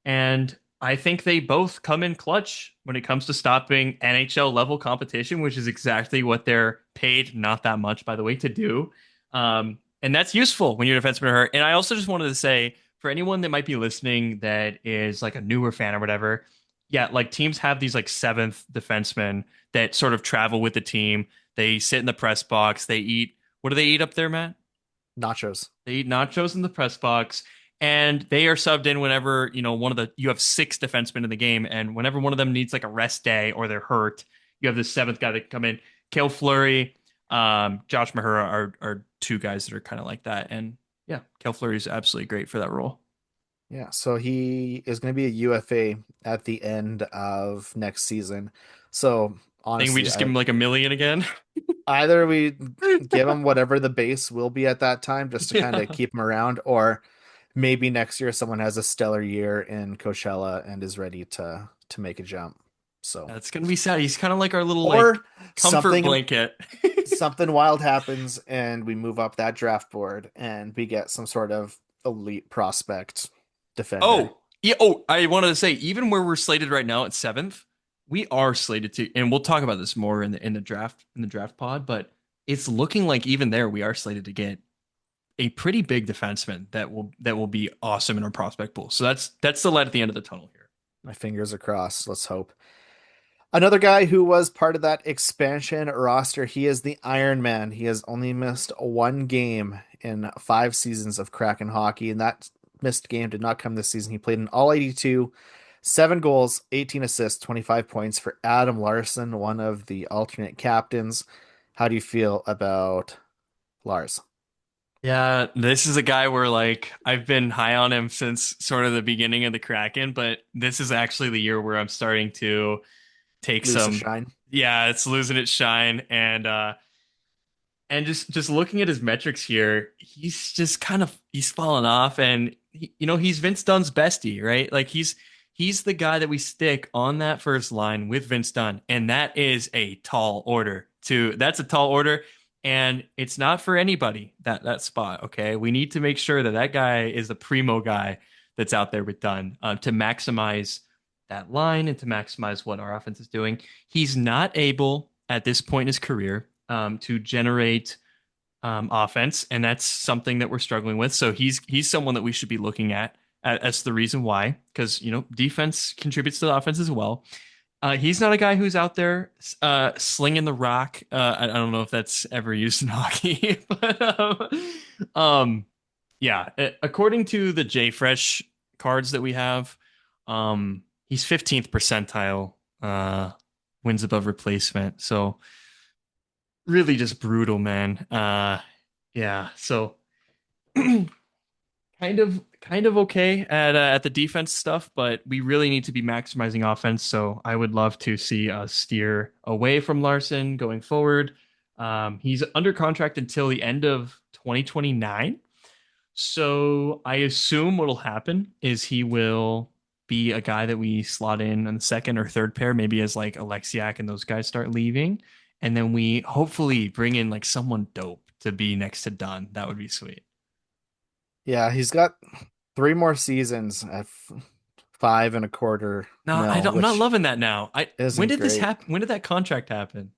and I think they both come in clutch when it comes to stopping NHL level competition, which is exactly what they're paid, not that much, by the way, to do. And that's useful when your defensemen are hurt. And I also just wanted to say, for anyone that might be listening that is like a newer fan or whatever, yeah, like teams have these like seventh defensemen that sort of travel with the team. They sit in the press box. They eat, what do they eat up there, Matt? Nachos. They eat nachos in the press box, and they are subbed in whenever, you have 6 defensemen in the game, and whenever one of them needs like a rest day or they're hurt, you have the seventh guy that can come in. Cale Fleury, Josh Mahura are 2 guys that are kind of like that. And yeah, Cale Fleury is absolutely great for that role. Yeah, so he is going to be a UFA at the end of next season. So I think we honestly, just give him like $1 million again. either we give him whatever the base will be at that time just to kind of Yeah. keep him around, or maybe next year someone has a stellar year in Coachella and is ready to make a jump. So, That's gonna be sad. He's kind of like our little like or comfort something blanket. something wild happens and we move up that draft board and we get some sort of elite prospect defender. Oh, yeah. Oh, I wanted to say, even where we're slated right now at seventh, we are slated to, and we'll talk about this more in the draft pod, but it's looking like even there we are slated to get a pretty big defenseman that will be awesome in our prospect pool. So that's the light at the end of the tunnel here. My fingers are crossed. Let's hope. Another guy who was part of that expansion roster, he is the Iron Man. He has only missed one game in 5 seasons of Kraken hockey, and that missed game did not come this season. He played in all 82, 7 goals, 18 assists, 25 points for Adam Larsson, one of the alternate captains. How do you feel about Lars? Yeah, this is a guy where like I've been high on him since sort of the beginning of the Kraken, but this is actually the year where I'm starting to take Lose the some. shine. Yeah, it's losing its shine, and just looking at his metrics here, he's just kind of he's fallen off, and he's Vince Dunn's bestie, right? Like he's the guy that we stick on that first line with Vince Dunn, and that is a tall order. That's a tall order, and it's not for anybody that spot. Okay, we need to make sure that that guy is the primo guy that's out there with Dunn to maximize that line and to maximize what our offense is doing. He's not able at this point in his career to generate offense, and that's something that we're struggling with. So he's someone that we should be looking at. That's the reason why, because defense contributes to the offense as well. He's not a guy who's out there slinging the rock. I don't know if that's ever used in hockey, but yeah. According to the JFresh cards that we have, he's 15th percentile wins above replacement. So really just brutal, man. Yeah. So kind of okay at the defense stuff, but we really need to be maximizing offense. So I would love to see us steer away from Larsson going forward. He's under contract until the end of 2029. So I assume what'll happen is he will be a guy that we slot in on the second or third pair, maybe as like Oleksiak and those guys start leaving. And then we hopefully bring in like someone dope to be next to Dunn. That would be sweet. Yeah, he's got 3 more seasons at 5.25 No, mil, I'm not which loving that now. When isn't did this great. happen? When did that contract happen?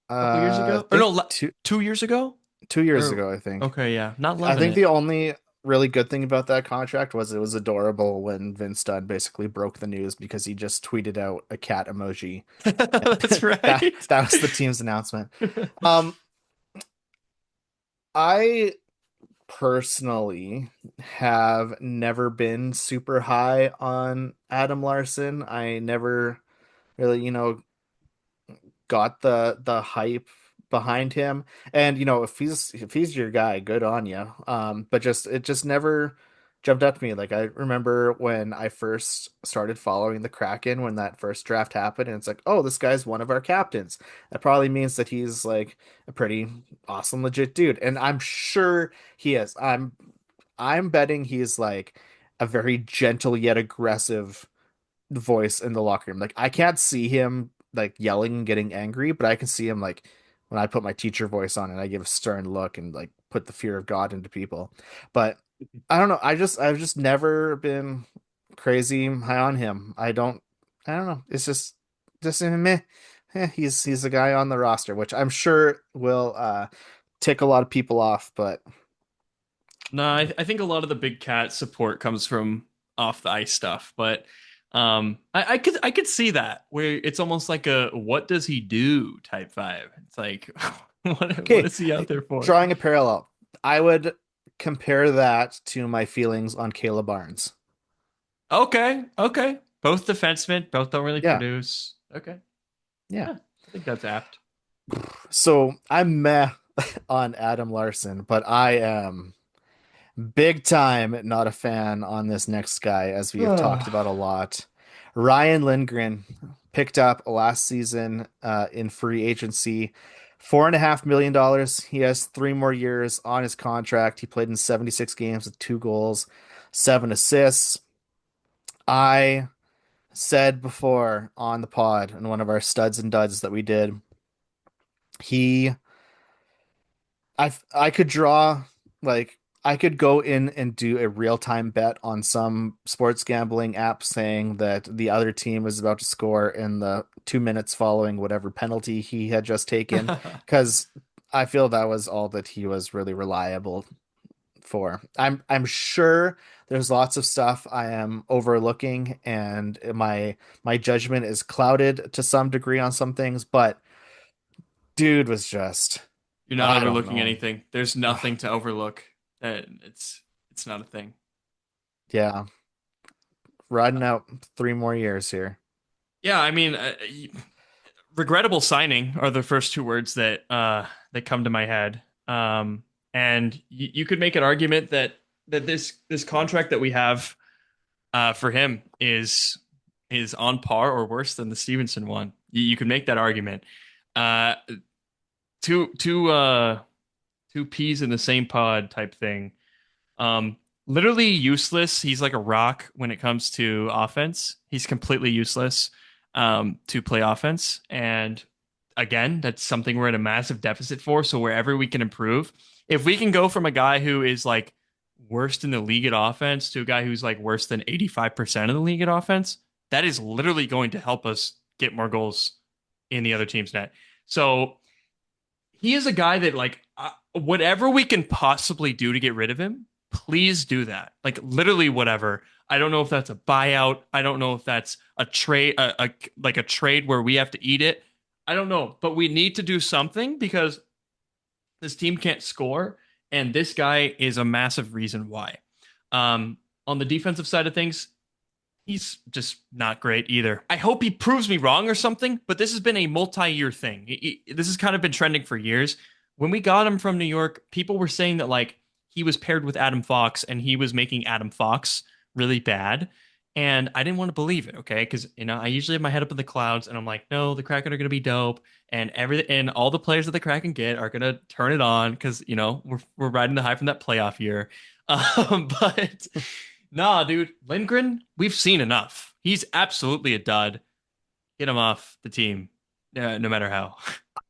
A couple years I ago? Or think no, two 2 years ago? 2 years Or ago, I think. okay, yeah, not I loving think it. the only really good thing about that contract was it was adorable when Vince Dunn basically broke the news because he just tweeted out a cat emoji. That's That right. that was the team's announcement. Um, I personally have never been super high on Adam Larsson. I never really, got the hype behind him. And if he's your guy, good on you. But it just never jumped up to me. Like I remember when I first started following the Kraken when that first draft happened, and it's like, oh, this guy's one of our captains. That probably means that he's like a pretty awesome, legit dude. And I'm sure he is. I'm betting he's like a very gentle yet aggressive voice in the locker room. Like I can't see him like yelling and getting angry, but I can see him like when I put my teacher voice on and I give a stern look and like put the fear of God into people. But I don't know. I've just never been crazy high on him. I don't know. It's just meh. He's a guy on the roster, which I'm sure will tick a lot of people off, but No, I think a lot of the big cat support comes from off the ice stuff, but I could see that where it's almost like a what does he do type vibe. It's like what okay, is he out there for? drawing a parallel. I would compare that to my feelings on Caleb Barnes. Okay. Both defensemen, both don't really Yeah, produce. Okay. yeah. Yeah, I think that's apt. So I'm meh on Adam Larsson, but I am big time not a fan on this next guy, as we have talked about a lot. Ryan Lindgren picked up last season in free agency, $4.5 million. He has 3 more years on his contract. He played in 76 games with 2 goals. 7 assists. I said before on the pod in one of our studs and duds that we did, he I could draw like I could go in and do a real-time bet on some sports gambling app saying that the other team was about to score in the 2 minutes following whatever penalty he had just taken, because I feel that was all that he was really reliable for. I'm sure there's lots of stuff I am overlooking and my judgment is clouded to some degree on some things, but dude was just You're not I don't overlooking know. anything. There's nothing to overlook. It's not a thing. Yeah, riding out 3 more years here. Yeah, I mean, regrettable signing are the first two words that come to my head. And you could make an argument that this contract that we have for him is on par or worse than the Stevenson one. You could make that argument. Uh, two peas in the same pod type thing. Literally useless. He's like a rock when it comes to offense. He's completely useless to play offense. And again, that's something we're in a massive deficit for. So wherever we can improve, if we can go from a guy who is like worst in the league at offense to a guy who's like worse than 85% of the league at offense, that is literally going to help us get more goals in the other team's net. So he is a guy that like whatever we can possibly do to get rid of him, please do that. Like literally whatever. I don't know if that's a buyout. I don't know if that's a trade, like a trade where we have to eat it. I don't know, but we need to do something because this team can't score, and this guy is a massive reason why. On the defensive side of things, he's just not great either. I hope he proves me wrong or something, but this has been a multi-year thing. This has kind of been trending for years. When we got him from New York, people were saying that like he was paired with Adam Fox and he was making Adam Fox really bad. And I didn't want to believe it, okay? Because I usually have my head up in the clouds, and I'm like, no, the Kraken are going to be dope, and all the players that the Kraken get are going to turn it on because we're riding the high from that playoff year. But nah, dude, Lindgren, we've seen enough. He's absolutely a dud. Get him off the team, no matter how.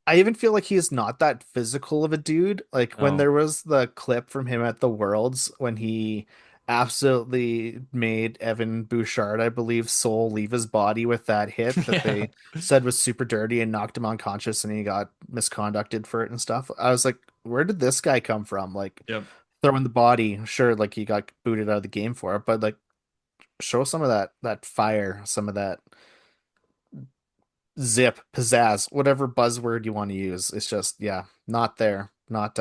I even feel like he's not that physical of a dude. Like when No. there was the clip from him at the Worlds when he absolutely made Evan Bouchard, I believe, soul leave his body with that hit that Yeah. they said was super dirty and knocked him unconscious and he got misconducted for it and stuff. I was like, where did this guy come from? Like Yep. throwing the body, sure, like he got booted out of the game for it, but like show some of that fire, some of that zip, pizzazz, whatever buzzword you want to use. It's just, yeah, not there. Not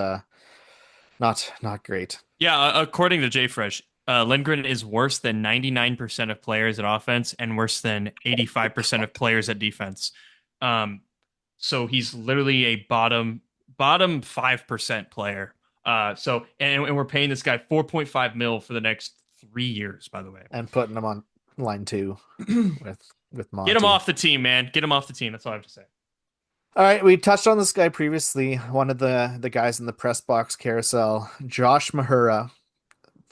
great. Yeah, according to JFresh, Lindgren is worse than 99% of players at offense and worse than 85% of players at defense. Um, so he's literally a bottom 5% player. And we're paying this guy 4.5 mil for the next 3 years, by the way. And putting them on line two with Monty. Get him off the team, man. Get him off the team. That's all I have to say. All right, we touched on this guy previously. One of the guys in the press box carousel, Josh Mahura,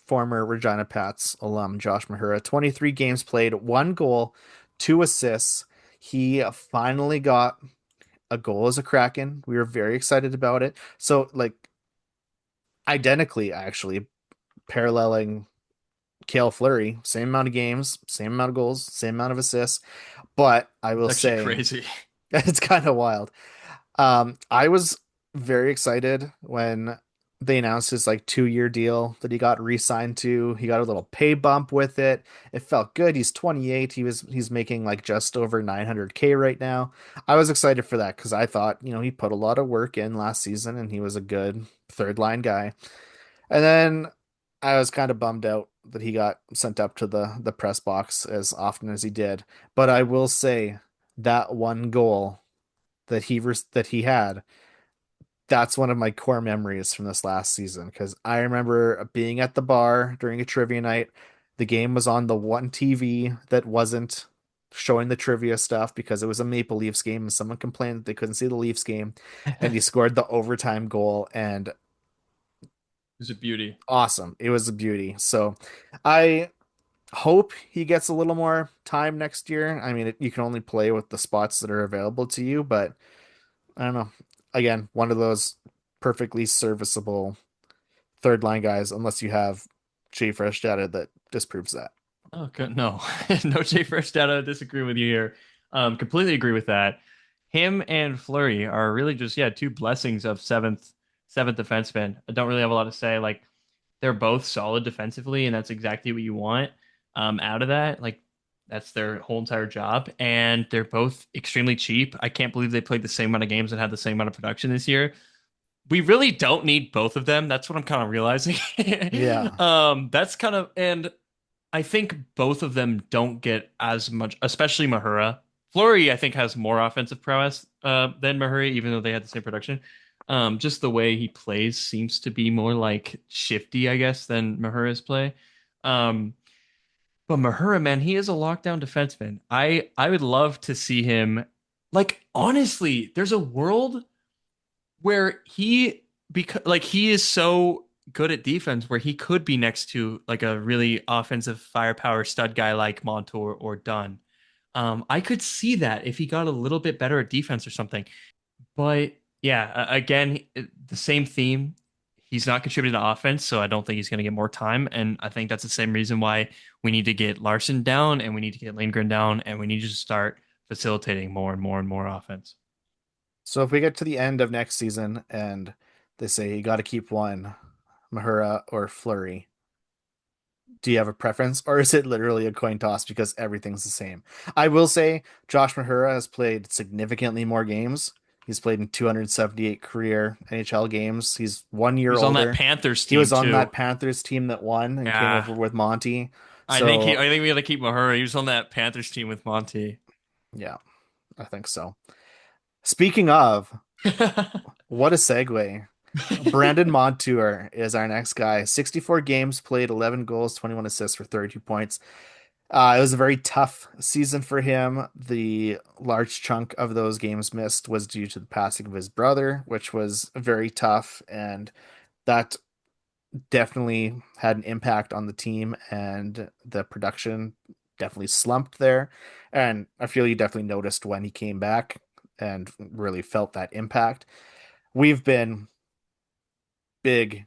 former Regina Pats alum. Josh Mahura, 23 games played, 1 goal, 2 assists. He finally got a goal as a Kraken. We were very excited about it. So, like, identically, actually, paralleling Cale Fleury, same amount of games, same amount of goals, same amount of assists. But I will It's actually say, crazy. it's kind of wild. I was very excited when they announced his like 2-year deal that he got re-signed to. He got a little pay bump with it. It felt good. He's 28. He's making like just over 900K right now. I was excited for that because I thought, he put a lot of work in last season and he was a good third line guy. And then I was kind of bummed out that he got sent up to the press box as often as he did. But I will say that 1 goal that he had, that's one of my core memories from this last season because I remember being at the bar during a trivia night. The game was on the one TV that wasn't showing the trivia stuff because it was a Maple Leafs game and someone complained that they couldn't see the Leafs game, and he scored the overtime goal, and was a beauty. Awesome. It was a beauty. So I hope he gets a little more time next year. I mean, you can only play with the spots that are available to you, but I don't know. Again, one of those perfectly serviceable third line guys, unless you have Jay Fresh data that disproves that. Oh, good. No, no Jay Fresh data. Disagree with you here. Completely agree with that. Him and Fleury are really just two blessings of seventh defenseman. I don't really have a lot to say. Like they're both solid defensively, and that's exactly what you want out of that. Like that's their whole entire job, and they're both extremely cheap. I can't believe they played the same amount of games and had the same amount of production this year. We really don't need both of them. That's what I'm kind of realizing. Yeah. That's kind of, and I think both of them don't get as much, especially Mahura. Fleury, I think, has more offensive prowess than Mahura, even though they had the same production. Just the way he plays seems to be more like shifty, I guess, than Mahura's play. Um, but Mahura, man, he is a lockdown defenseman. I would love to see him. Like honestly, there's a world where he is so good at defense where he could be next to like a really offensive firepower stud guy like Montour or Dunn. I could see that if he got a little bit better at defense or something. But yeah, again, the same theme. He's not contributing to offense, so I don't think he's going to get more time. And I think that's the same reason why we need to get Larsson down and we need to get Lindgren down and we need to just start facilitating more and more and more offense. So if we get to the end of next season and they say you got to keep one, Mahura or Fleury, do you have a preference, or is it literally a coin toss because everything's the same? I will say Josh Mahura has played significantly more games. He's played in 278 career NHL games. He's 1 year He was on that older. Panthers He team was on too. that Panthers team that won and came Yeah. over with Monty. I So think we got to keep Mahura. He was on that Panthers team with Monty. yeah, I think so. Speaking of, what a segue. Brandon Montour is our next guy. 64 games played, 11 goals, 21 assists for 32 points. It was a very tough season for him. The large chunk of those games missed was due to the passing of his brother, which was very tough, and that definitely had an impact on the team, and the production definitely slumped there. And I feel you definitely noticed when he came back and really felt that impact. We've been big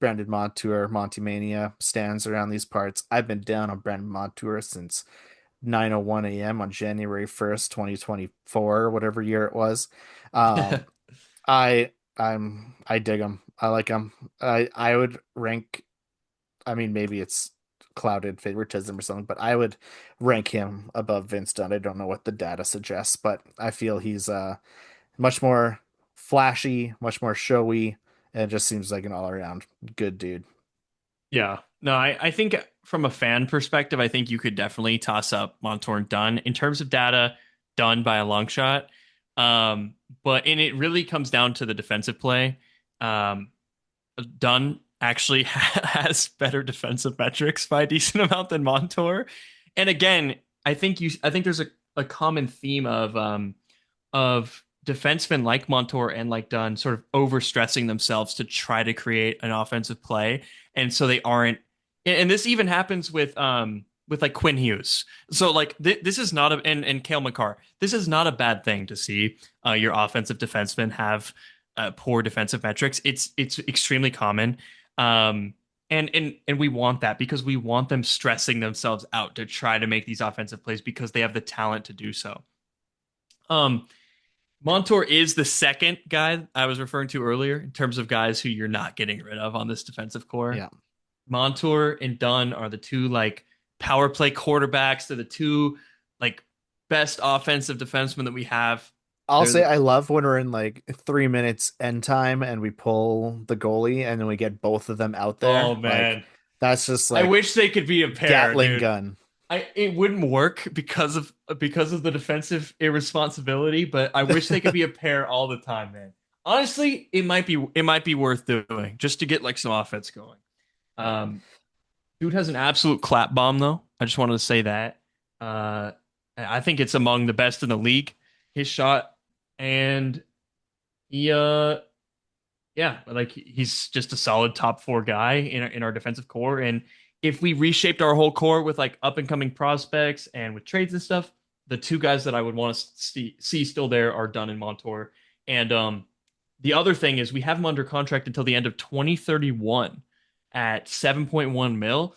Brandon Montour, Monty Mania stands around these parts. I've been down on Brandon Montour since 9:01 a.m. on January 1st, 2024, whatever year it was. Um, I dig him. I like him. I would rank, I mean, maybe it's clouded favoritism or something, but I would rank him above Vince Dunn. I don't know what the data suggests, but I feel he's much more flashy, much more showy, and it just seems like an all around good dude. Yeah. No, I think from a fan perspective, I think you could definitely toss up Montour and Dunn. In terms of data, Dunn by a long shot. And it really comes down to the defensive play. Um, Dunn actually has better defensive metrics by a decent amount than Montour. And again, I think there's a common theme of defensemen like Montour and like Dunn sort of overstressing themselves to try to create an offensive play. And so they aren't, and this even happens with like Quinn Hughes. So like this is not and Cale McCarr. This is not a bad thing to see your offensive defensemen have poor defensive metrics. It's extremely common. And we want that because we want them stressing themselves out to try to make these offensive plays because they have the talent to do so. Montour is the second guy I was referring to earlier in terms of guys who you're not getting rid of on this defensive core. Yeah. Montour and Dunn are the two like power play quarterbacks. They're the two like best offensive defensemen that we have. I'll They're say I love when we're in like 3 minutes end time and we pull the goalie and then we get both of them out there. oh Like man, that's just I like wish they could be a pair, Gatling dude. gun. It wouldn't work because of the defensive irresponsibility, but I wish they could be a pair all the time, man. Honestly, it might be worth doing just to get like some offense going. Um, Dude has an absolute clap bomb though. I just wanted to say that. Uh, I think it's among the best in the league. His shot and he Yeah, like he's just a solid top four guy in our defensive core. And if we reshaped our whole core with like up and coming prospects and with trades and stuff, the two guys that I would want to see still there are Dunn and Montour. And the other thing is we have him under contract until the end of 2031 at 7.1 mil.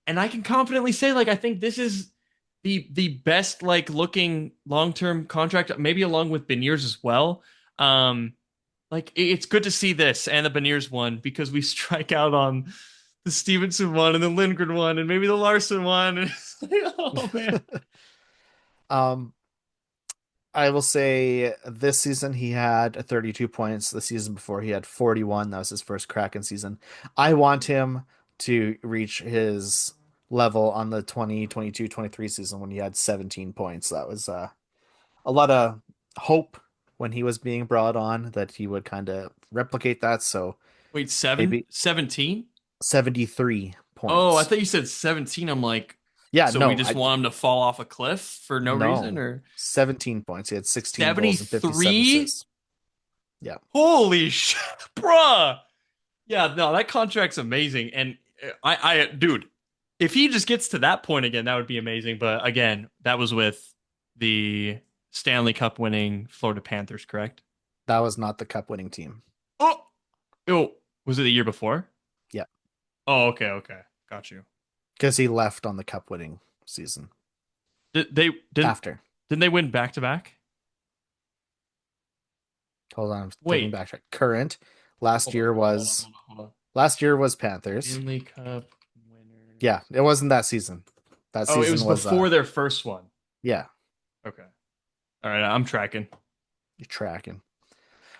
And I can confidently say, like, I think this is the best like looking long term contract, maybe along with Beniers as well. Like it's good to see this and the Beniers one because we strike out on the Stevenson one and the Lindgren one and maybe the Larsson one. And it's like, oh man. Um, I will say this season he had 32 points. The season before he had 41. That was his first Kraken season. I want him to reach his level on the 2022-23 season when he had 17 points. That was a lot of hope when he was being brought on that he would kind of replicate that. So Wait, maybe 17? 73 Oh, I points. thought you said 17. I'm like, Yeah, so no, we just want him to fall off a cliff for no reason, no, or 17 points. He had 16 goals and 57 73? assists. Yeah. Holy shit, bruh. Yeah, no, that contract's amazing. And dude, if he just gets to that point again, that would be amazing. But again, that was with the Stanley Cup winning Florida Panthers, correct? That was not the cup winning team. Oh, was it the year before? Yeah. Oh, okay. Got you. Because he left on the cup winning season. After. Didn't they win back to back? Hold on, I'm Wait. taking back track. Current. Last year was Panthers. Stanley Cup winner. Yeah, it wasn't that season. That season it was before their first one. Yeah. Okay. All right, I'm tracking. You're tracking.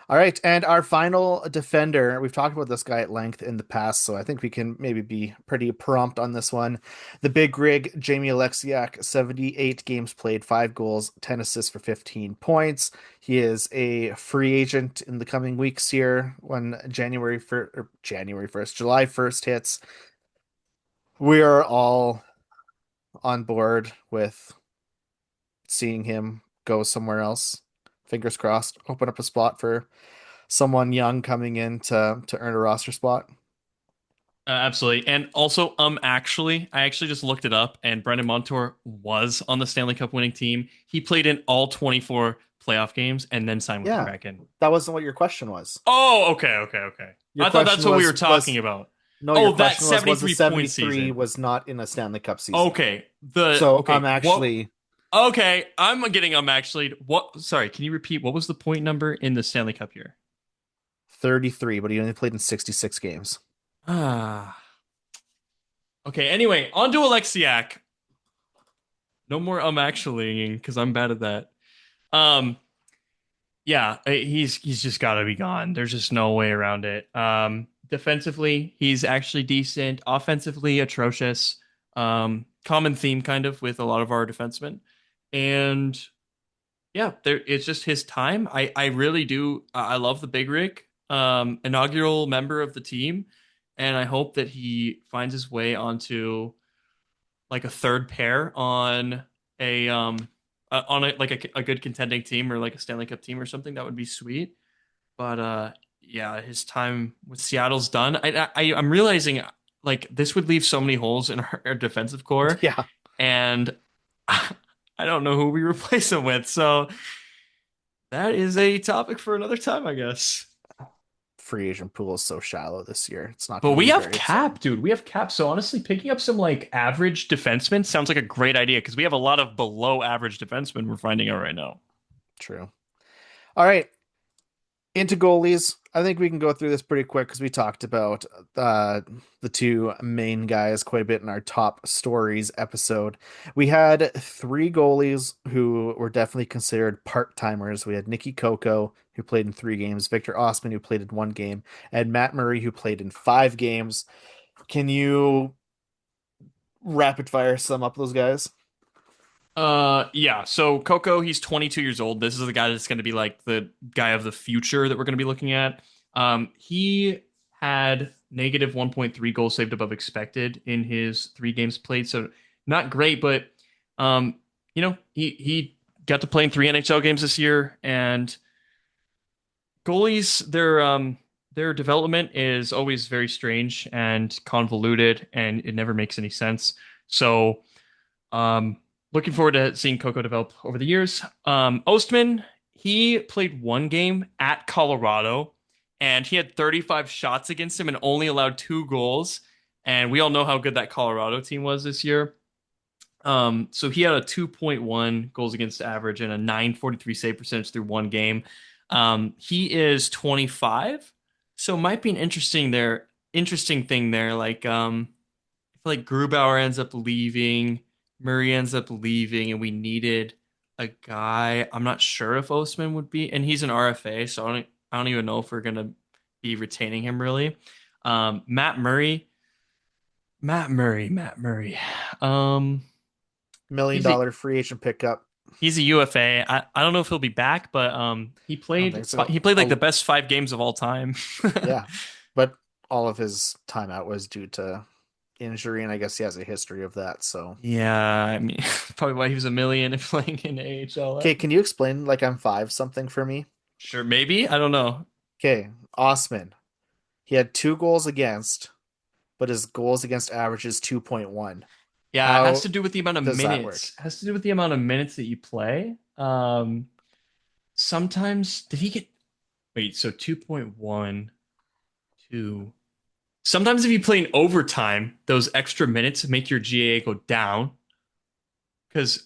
All right, and our final defender, we've talked about this guy at length in the past, so I think we can maybe be pretty prompt on this one. The big rig, Jamie Oleksiak, 78 games played, 5 goals, 10 assists for 15 points. He is a free agent in the coming weeks here when July 1st hits. We are all on board with seeing him go somewhere else. Fingers crossed, open up a spot for someone young coming in to earn a roster spot. Absolutely. And also, I actually just looked it up, and Brendan Montour was on the Stanley Cup winning team. He played in all 24 playoff games and then signed with the Kraken. That wasn't what your question was. Oh, okay. I thought that's what we were talking about. No, that 73 point season was not in a Stanley Cup season. Okay. I'm getting actually. What? Sorry, can you repeat? What was the point number in the Stanley Cup year? 33, but he only played in 66 games. Okay. Anyway, on to Oleksiak. No more actually, because I'm bad at that. Yeah, he's just got to be gone. There's just no way around it. Defensively, he's actually decent. Offensively, atrocious. Common theme kind of with a lot of our defensemen. And yeah, it's just his time. I really do. I love the big rig, inaugural member of the team, and I hope that he finds his way onto like a third pair on a good contending team or like a Stanley Cup team or something. That would be sweet. But yeah, his time with Seattle's done. I'm realizing like this would leave so many holes in our defensive core. Yeah, and I don't know who we replace him with. So that is a topic for another time, I guess. Free agent pool is so shallow this year. It's not. But we have cap, dude. We have cap. So honestly, picking up some like average defensemen sounds like a great idea because we have a lot of below average defensemen we're finding out right now. True. All right. Into goalies. I think we can go through this pretty quick because we talked about the two main guys quite a bit in our top stories episode. We had 3 goalies who were definitely considered part-timers. We had Nicky Kokko, who played in 3 games, Victor Ostman, who played in 1 game, and Matt Murray, who played in 5 games. Can you rapid fire sum up those guys? Yeah. So Kokko, he's 22 years old. This is the guy that's going to be like the guy of the future that we're going to be looking at. He had negative 1.3 goals saved above expected in his 3 games played. So not great, but, he got to play in 3 NHL games this year, and goalies, their development is always very strange and convoluted, and it never makes any sense. So, um, looking forward to seeing Kokko develop over the years. Ostman, he played one game at Colorado, and he had 35 shots against him and only allowed 2 goals. And we all know how good that Colorado team was this year. So he had a 2.1 goals against average and a 943 save percentage through one game. He is 25, so might be an interesting thing there. Like, I feel like Grubauer ends up leaving, Murray ends up leaving, and we needed a guy. I'm not sure if Ostman would be, and he's an RFA, so I don't even know if we're gonna be retaining him really. Matt Murray, Matt Murray. $1 million free agent pickup. He's a UFA. I don't know if he'll be back, but he I don't played think so. he played like the best 5 games of all time. Yeah, but all of his timeout was due to injury, and I guess he has a history of that. So, Yeah, I mean, probably why he was a million and playing in AHL. okay, can you explain like I'm five something for me? Sure, maybe. I don't know. Okay, Ostman. He had 2 goals against, but his goals against average is 2.1. Yeah, it How has to do with the amount of does that minutes. It has to do with the amount of minutes that you play. Sometimes did he get wait, so 2.1, 2. Sometimes if you play in overtime, those extra minutes make your GAA go down because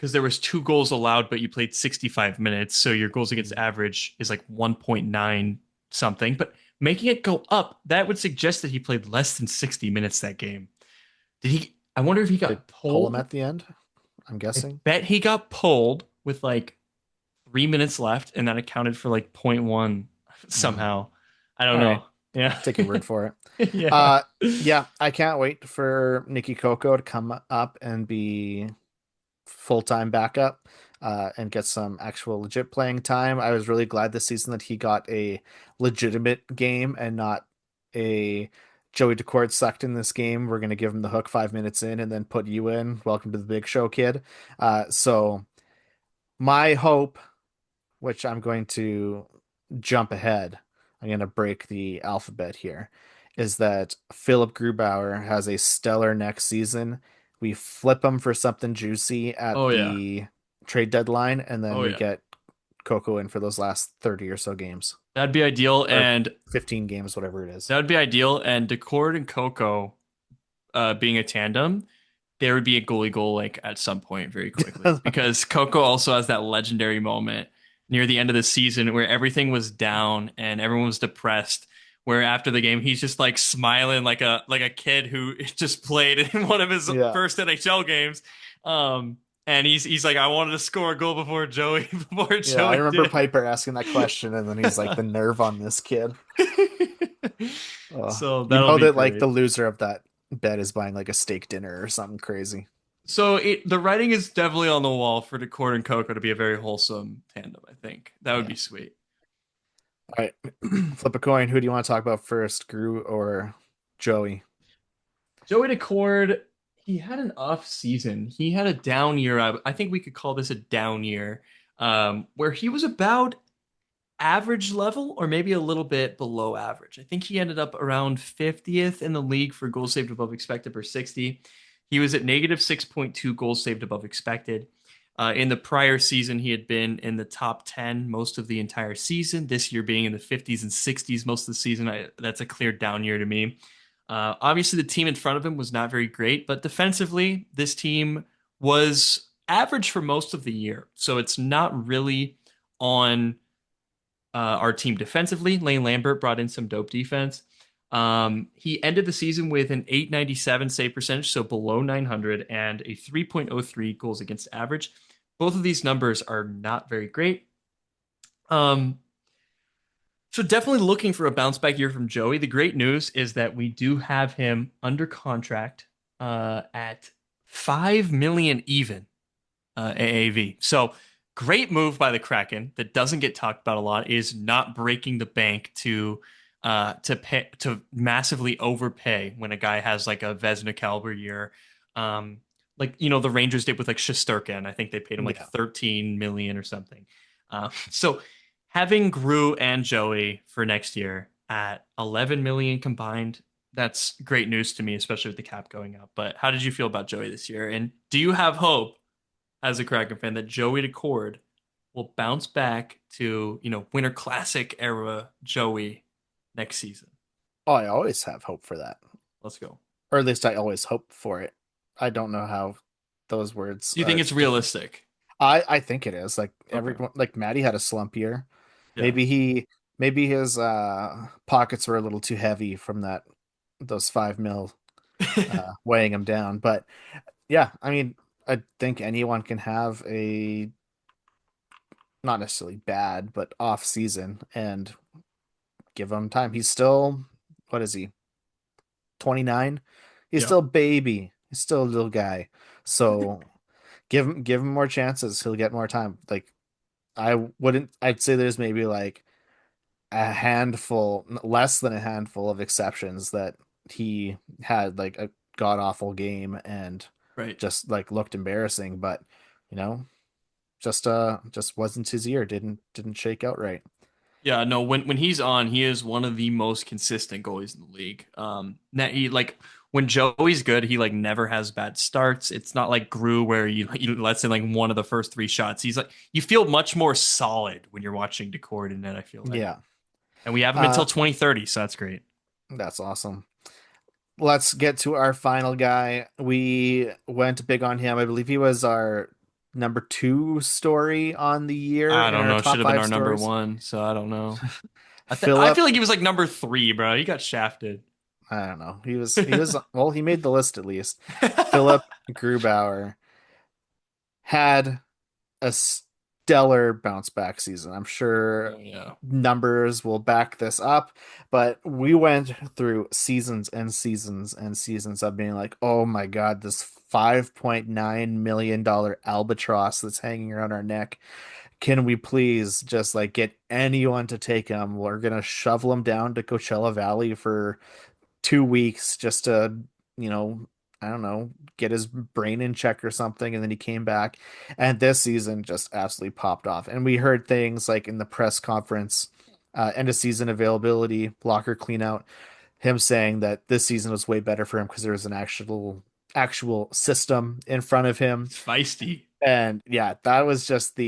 there was 2 goals allowed, but you played 65 minutes, so your goals against average is like 1.9 something. But making it go up, that would suggest that he played less than 60 minutes that game. Did he? I wonder if he got Did pull him pulled. at the end? I'm I guessing. bet he got pulled with like 3 minutes left, and that accounted for like point 0.1 somehow. I don't All know. right. Yeah. Take your word for it. Yeah. Yeah, I can't wait for Nicky Kokko to come up and be full-time backup and get some actual legit playing time. I was really glad this season that he got a legitimate game and not a Joey Daccord sucked in this game. We're going to give him the hook 5 minutes in and then put you in. Welcome to the big show, kid. So my hope, which I'm going to jump ahead, I'm going to break the alphabet here, is that Philipp Grubauer has a stellar next season. We flip him for something juicy at Oh yeah. the trade deadline, and then Oh we yeah. get Kokko in for those last 30 or so games, That'd be ideal, or and 15 games, whatever it is. that would be ideal. And Daccord and Kokko, being a tandem, there would be a goalie goal like at some point very quickly because Kokko also has that legendary moment near the end of the season where everything was down and everyone was depressed. Where after the game he's just like smiling like a kid who just played in one of his Yeah. first NHL games. And he's like, I wanted to score a goal before Joey Yeah, Joey I remember did. Piper asking that question, and then he's like, the nerve on this kid. So You that'll know be that like the great. loser of that bet is buying like a steak dinner or something crazy. So the writing is definitely on the wall for Daccord and Kokko to be a very wholesome tandem. I think that would Yeah. be sweet. All right, flip a coin. Who do you want to talk about first, Gru or Joey? Joey Daccord, he had an off season. He had a down year. I think we could call this a down year, where he was about average level or maybe a little bit below average. I think he ended up around 50th in the league for goals saved above expected per 60. He was at negative 6.2 goals saved above expected. In the prior season, he had been in the top 10 most of the entire season. This year being in the 50s and 60s most of the season, that's a clear down year to me. Obviously, the team in front of him was not very great, but defensively, this team was average for most of the year. So it's not really on our team defensively. Lane Lambert brought in some dope defense. He ended the season with an 897 save percentage, so below 900, and a 3.03 goals against average. Both of these numbers are not very great. So definitely looking for a bounce back year from Joey. The great news is that we do have him under contract at 5 million even AAV. So great move by the Kraken that doesn't get talked about a lot is not breaking the bank to massively overpay when a guy has like a Vezina caliber year. Like the Rangers did with like Shesterkin. I think they paid him like Yeah. 13 million or something. So having Gru and Joey for next year at 11 million combined, that's great news to me, especially with the cap going up. But how did you feel about Joey this year? And do you have hope as a Kraken fan that Joey Daccord will bounce back to, Winter Classic era Joey next season? Oh, I always have hope for that. Let's go. Or at least I always hope for it. I don't know how those words Do you think are it's realistic? I think it is. Like Okay. everyone, like Maddie had a slump year. Yeah. Maybe his pockets were a little too heavy from those 5 mil weighing him down. But yeah, I mean, I think anyone can have a not necessarily bad, but off season and give him time. He's still, what is he? 29. He's Yeah. still a baby. He's still a little guy. So give him more chances. He'll get more time. Like I'd say there's maybe like a handful, less than a handful of exceptions that he had like a god awful game and Right. just like looked embarrassing, but you know, just wasn't his year. Didn't shake out right. Yeah, no, when he's on, he is one of the most consistent goalies in the league. He like when Joey's good, he like never has bad starts. It's not like Gru where you lets in like one of the first 3 shots. He's like you feel much more solid when you're watching Daccord in net, I feel like. Yeah. And we have him until 2030, so that's great. That's awesome. Let's get to our final guy. We went big on him. I believe he was our number 2 story on the year. I in don't our know. top Should have been 5 our number stories. 1, so I don't know. I Philipp, feel like he was like number 3, bro. He got shafted. I don't know. He was well, he made the list at least. Philipp Grubauer had a stellar bounce back season. I'm sure Oh, yeah. numbers will back this up, but we went through seasons and seasons and seasons of being like, oh my God, this $5.9 million albatross that's hanging around our neck. Can we please just like get anyone to take him? We're gonna shovel him down to Coachella Valley for 2 weeks just to, you know, I don't know, get his brain in check or something. And then he came back, and this season just absolutely popped off. And we heard things like in the press conference, end of season availability, locker clean out, him saying that this season was way better for him because there was an actual system in front of him. It's feisty. And yeah, that was just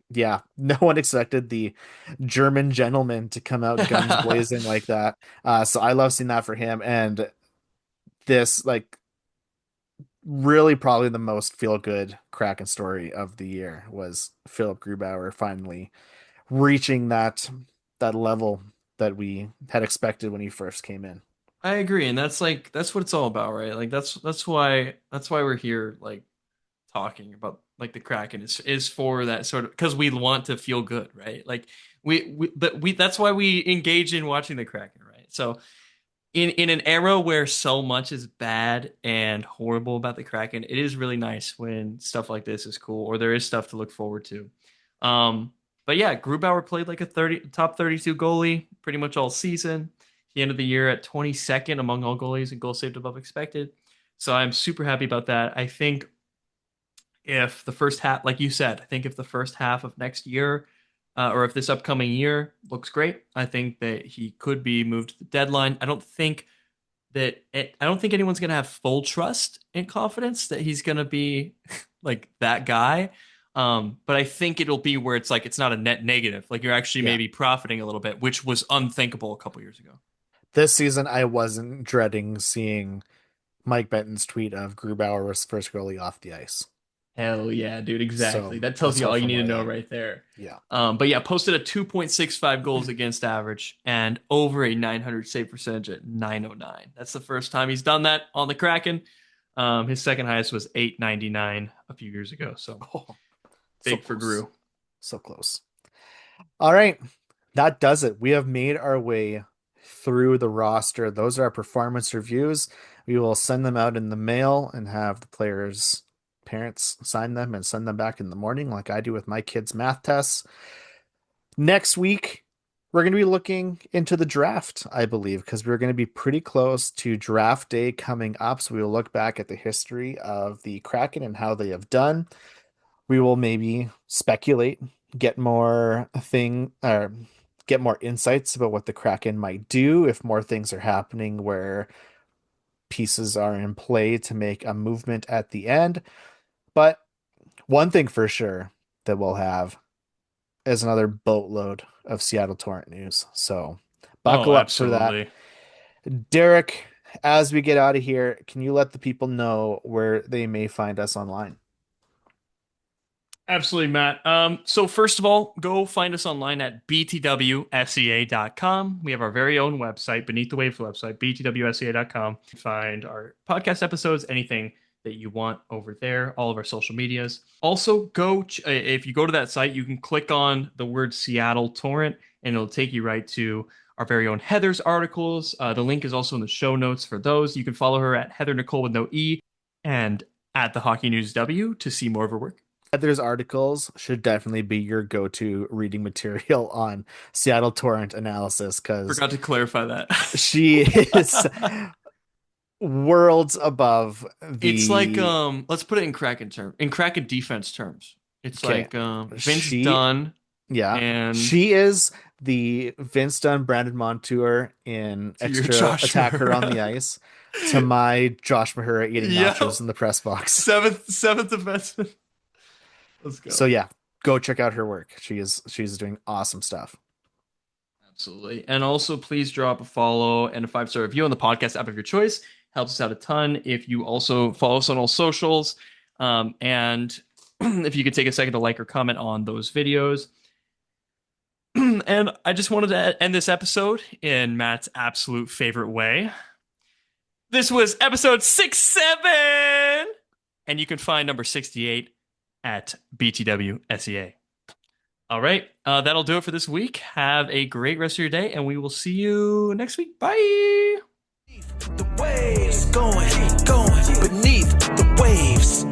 yeah, no one expected the German gentleman to come out guns blazing like that. So I love seeing that for him. And this, like, really probably the most feel good Kraken story of the year was Philipp Grubauer finally reaching that level that we had expected when he first came in. I agree, and that's what it's all about, right? Like that's why we're here, like talking about like the Kraken is for that sort of because we want to feel good, right? Like we that's why we engage in watching the Kraken, right? So in an era where so much is bad and horrible about the Kraken, it is really nice when stuff like this is cool or there is stuff to look forward to. But yeah, Grubauer played like a top 32 goalie pretty much all season. He ended the year at 22nd among all goalies and goals saved above expected. So I'm super happy about that. I think if the first half, like you said, I think if the first half of next year or if this upcoming year looks great, I think that he could be moved to the deadline. I don't think anyone's going to have full trust and confidence that he's going to be like that guy. But I think it'll be where it's like it's not a net negative. Like you're actually maybe profiting a little bit, which was unthinkable a couple years ago. This season, I wasn't dreading seeing Mike Benton's tweet of Grubauer was first goalie off the ice. Hell yeah, dude. Exactly. So, that tells you all you need to know familiar. right there. Yeah. But yeah, posted a 2.65 goals against average and over a 900 save percentage at 909. That's the first time he's done that on the Kraken. His second highest was 899 a few years ago. So big for Gru. So close. All right. That does it. We have made our way through the roster. Those are our performance reviews. We will send them out in the mail and have the players' parents sign them and send them back in the morning like I do with my kids' math tests. Next week, we're going to be looking into the draft, I believe, because we're going to be pretty close to draft day coming up. So we will look back at the history of the Kraken and how they have done. We will maybe speculate, get more get more insights about what the Kraken might do if more things are happening where pieces are in play to make a movement at the end. But one thing for sure that we'll have is another boatload of Seattle Torrent news. So buckle up for that. Derek, as we get out of here, can you let the people know where they may find us online? Absolutely, Matt. So first of all, go find us online at btwsea.com. We have our very own website, Beneath the Waves website, btwsea.com. Find our podcast episodes, anything that you want over there, all of our social medias. Also, if you go to that site, you can click on the word Seattle Torrent, and it'll take you right to our very own Heather's articles. The link is also in the show notes for those. You can follow her at Heather Nicole with no E and at the Hockey News W to see more of her work. Heather's articles should definitely be your go-to reading material on Seattle Torrent analysis, because forgot to clarify that. She is worlds above the. It's like let's put it in Kraken defense terms. It's like Vince Dunn. Yeah, and she is the Vince Dunn, Brandon Montour in extra attacker on the ice to my Josh Mahura eating nachos in the press box. Seventh defenseman. Let's go. So yeah, go check out her work. She's doing awesome stuff. Absolutely. And also please drop a follow and a 5-star review on the podcast app of your choice. Helps us out a ton. If you also follow us on all socials, and if you could take a second to like or comment on those videos. And I just wanted to end this episode in Matt's absolute favorite way. This was episode 67, and you can find number 68 at BTW SEA. All right, that'll do it for this week. Have a great rest of your day, and we will see you next week. Bye. The waves going beneath the waves.